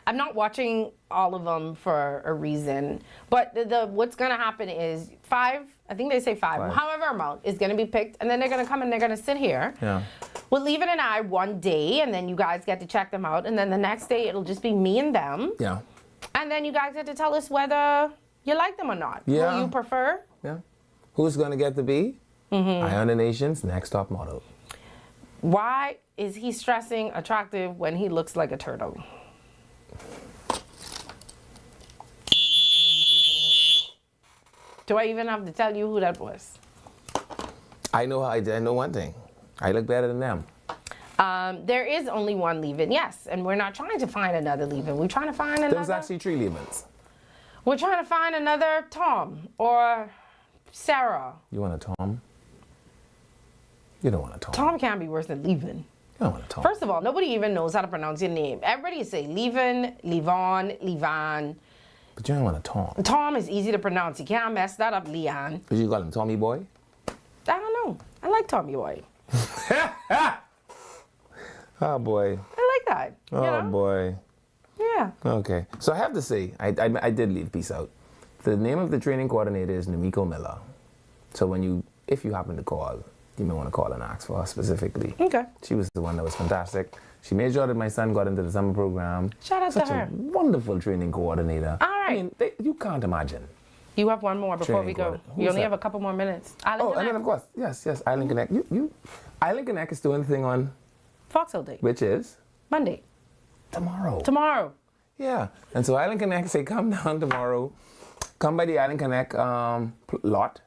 I'm not watching all of them for a reason, but what's going to happen is 5, I think they say 5, however amount is going to be picked, and then they're going to come and they're going to sit here. Yeah. We'll leave it and I one day, and then you guys get to check them out, and then the next day it'll just be me and them. Yeah. And then you guys get to tell us whether you like them or not. Yeah. Who you prefer. Yeah. Who's going to get to be Eye on the Nation's next top model? Why is he stressing attractive when he looks like a turtle? Do I even have to tell you who that was? I know one thing. I look better than them. There is only one leave-in, yes, and we're not trying to find another leave-in. We're trying to find another. There was actually 3 leave-ins. We're trying to find another Tom or Sarah. You want a Tom? You don't want a Tom. Tom can't be worse than leave-in. You don't want a Tom. First of all, nobody even knows how to pronounce your name. Everybody say leave-in, leave-on, leave-on. But you don't want a Tom. Tom is easy to pronounce. You can't mess that up, Leon. But you call him Tommy Boy? I don't know. I like Tommy Boy. Oh boy. I like that. Oh you know? boy. Yeah. Okay. So I have to say, I did leave peace out. The name of the training coordinator is Namiko Miller. So if you happen to call, you may want to call and ask for her specifically. Okay. She was the one that was fantastic. She made sure that my son got into the summer program. Shout out Such to her. a wonderful training coordinator. All right. I mean, you can't imagine. You have one more before we go. You only have a couple more minutes. And then of course, yes, Island Connect. Island Connect is doing the thing on Foxhill Day. Which is? Monday. Tomorrow. Yeah. And so Island Connect say come down tomorrow. Come by the Island Connect lot,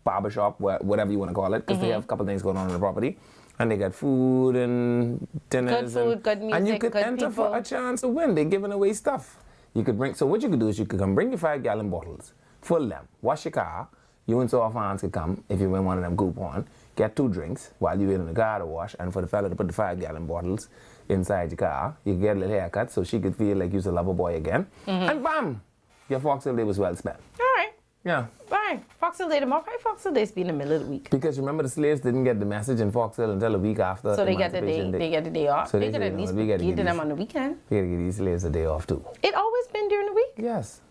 barbershop, whatever you want to call it, because they have a couple things going on the property. And they got food and dinners. Good food, good music, and you could good enter people. for a chance to win. They're giving away stuff. You could bring, so what you could do is you could come bring your 5-gallon bottles, fill them, wash your car. You and so our fans could come, if you win one of them coupon, get 2 drinks while you're in the car to wash, and for the fella to put the 5-gallon bottles inside your car. You could get a little haircut so she could feel like you're a lover boy again. And bam! Your Foxhill Day was well spent. All right. Yeah. All right. Foxhill Day tomorrow. Probably Foxhill Day's be in the middle of the week. Because remember, the slaves didn't get the message in Foxhill until a week after. So they get the day. They get the day off. So they they could said, at least we gotta give give them these- on the weekend. We gotta give these slaves a day off too. It always been during the week. Yes.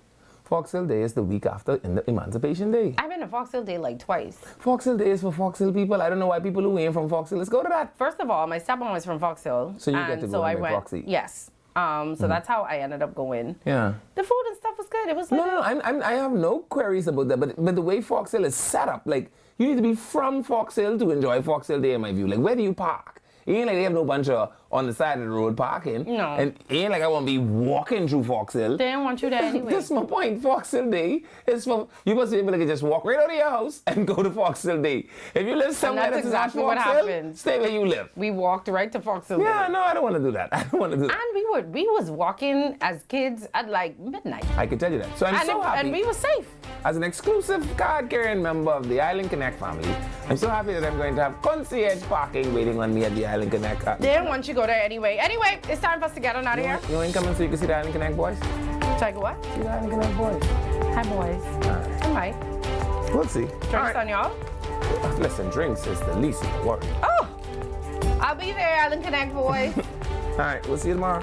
Foxhill Day is the week after in the Emancipation Day. I've been to Foxhill Day like twice. Foxhill Day is for Foxhill people. I don't know why people who ain't from Foxhill, let's go to that. First of all, my stepmom was from Foxhill. So you get to go by proxy. Yes. So that's how I ended up going. Yeah. The food and stuff was good. It was like No, I have no queries about that. But the way Foxhill is set up, like, you need to be from Foxhill to enjoy Foxhill Day, in my view. Like, where do you park? It ain't like they have no bunch of on the side of the road parking. No. And it ain't like I want to be walking through Foxhill. They didn't want you there anyway. That's my point. Foxhill Day is for, you must be able to just walk right out of your house and go to Foxhill Day. If you live somewhere and that's that's exactly not what Foxhill, happened. stay where you live. We walked right to Foxhill Day. Yeah, no, I don't want to do that. I don't want to do that. And we was walking as kids at like midnight. I can tell you that. So I'm so happy. And we were safe. As an exclusive card-carrying member of the Island Connect family, I'm so happy that I'm going to have concierge parking waiting on me at the Island Connect. They didn't want you to go there anyway. Anyway, it's time for us to get on out of here. You ain't coming so you can see the Island Connect boys? Check what? See the Island Connect boys. Hi, boys. All right. I might. We'll see. Drinks on y'all? Listen, drinks is the least of the worry. Oh! I'll be there, Island Connect boys. All right, we'll see you tomorrow.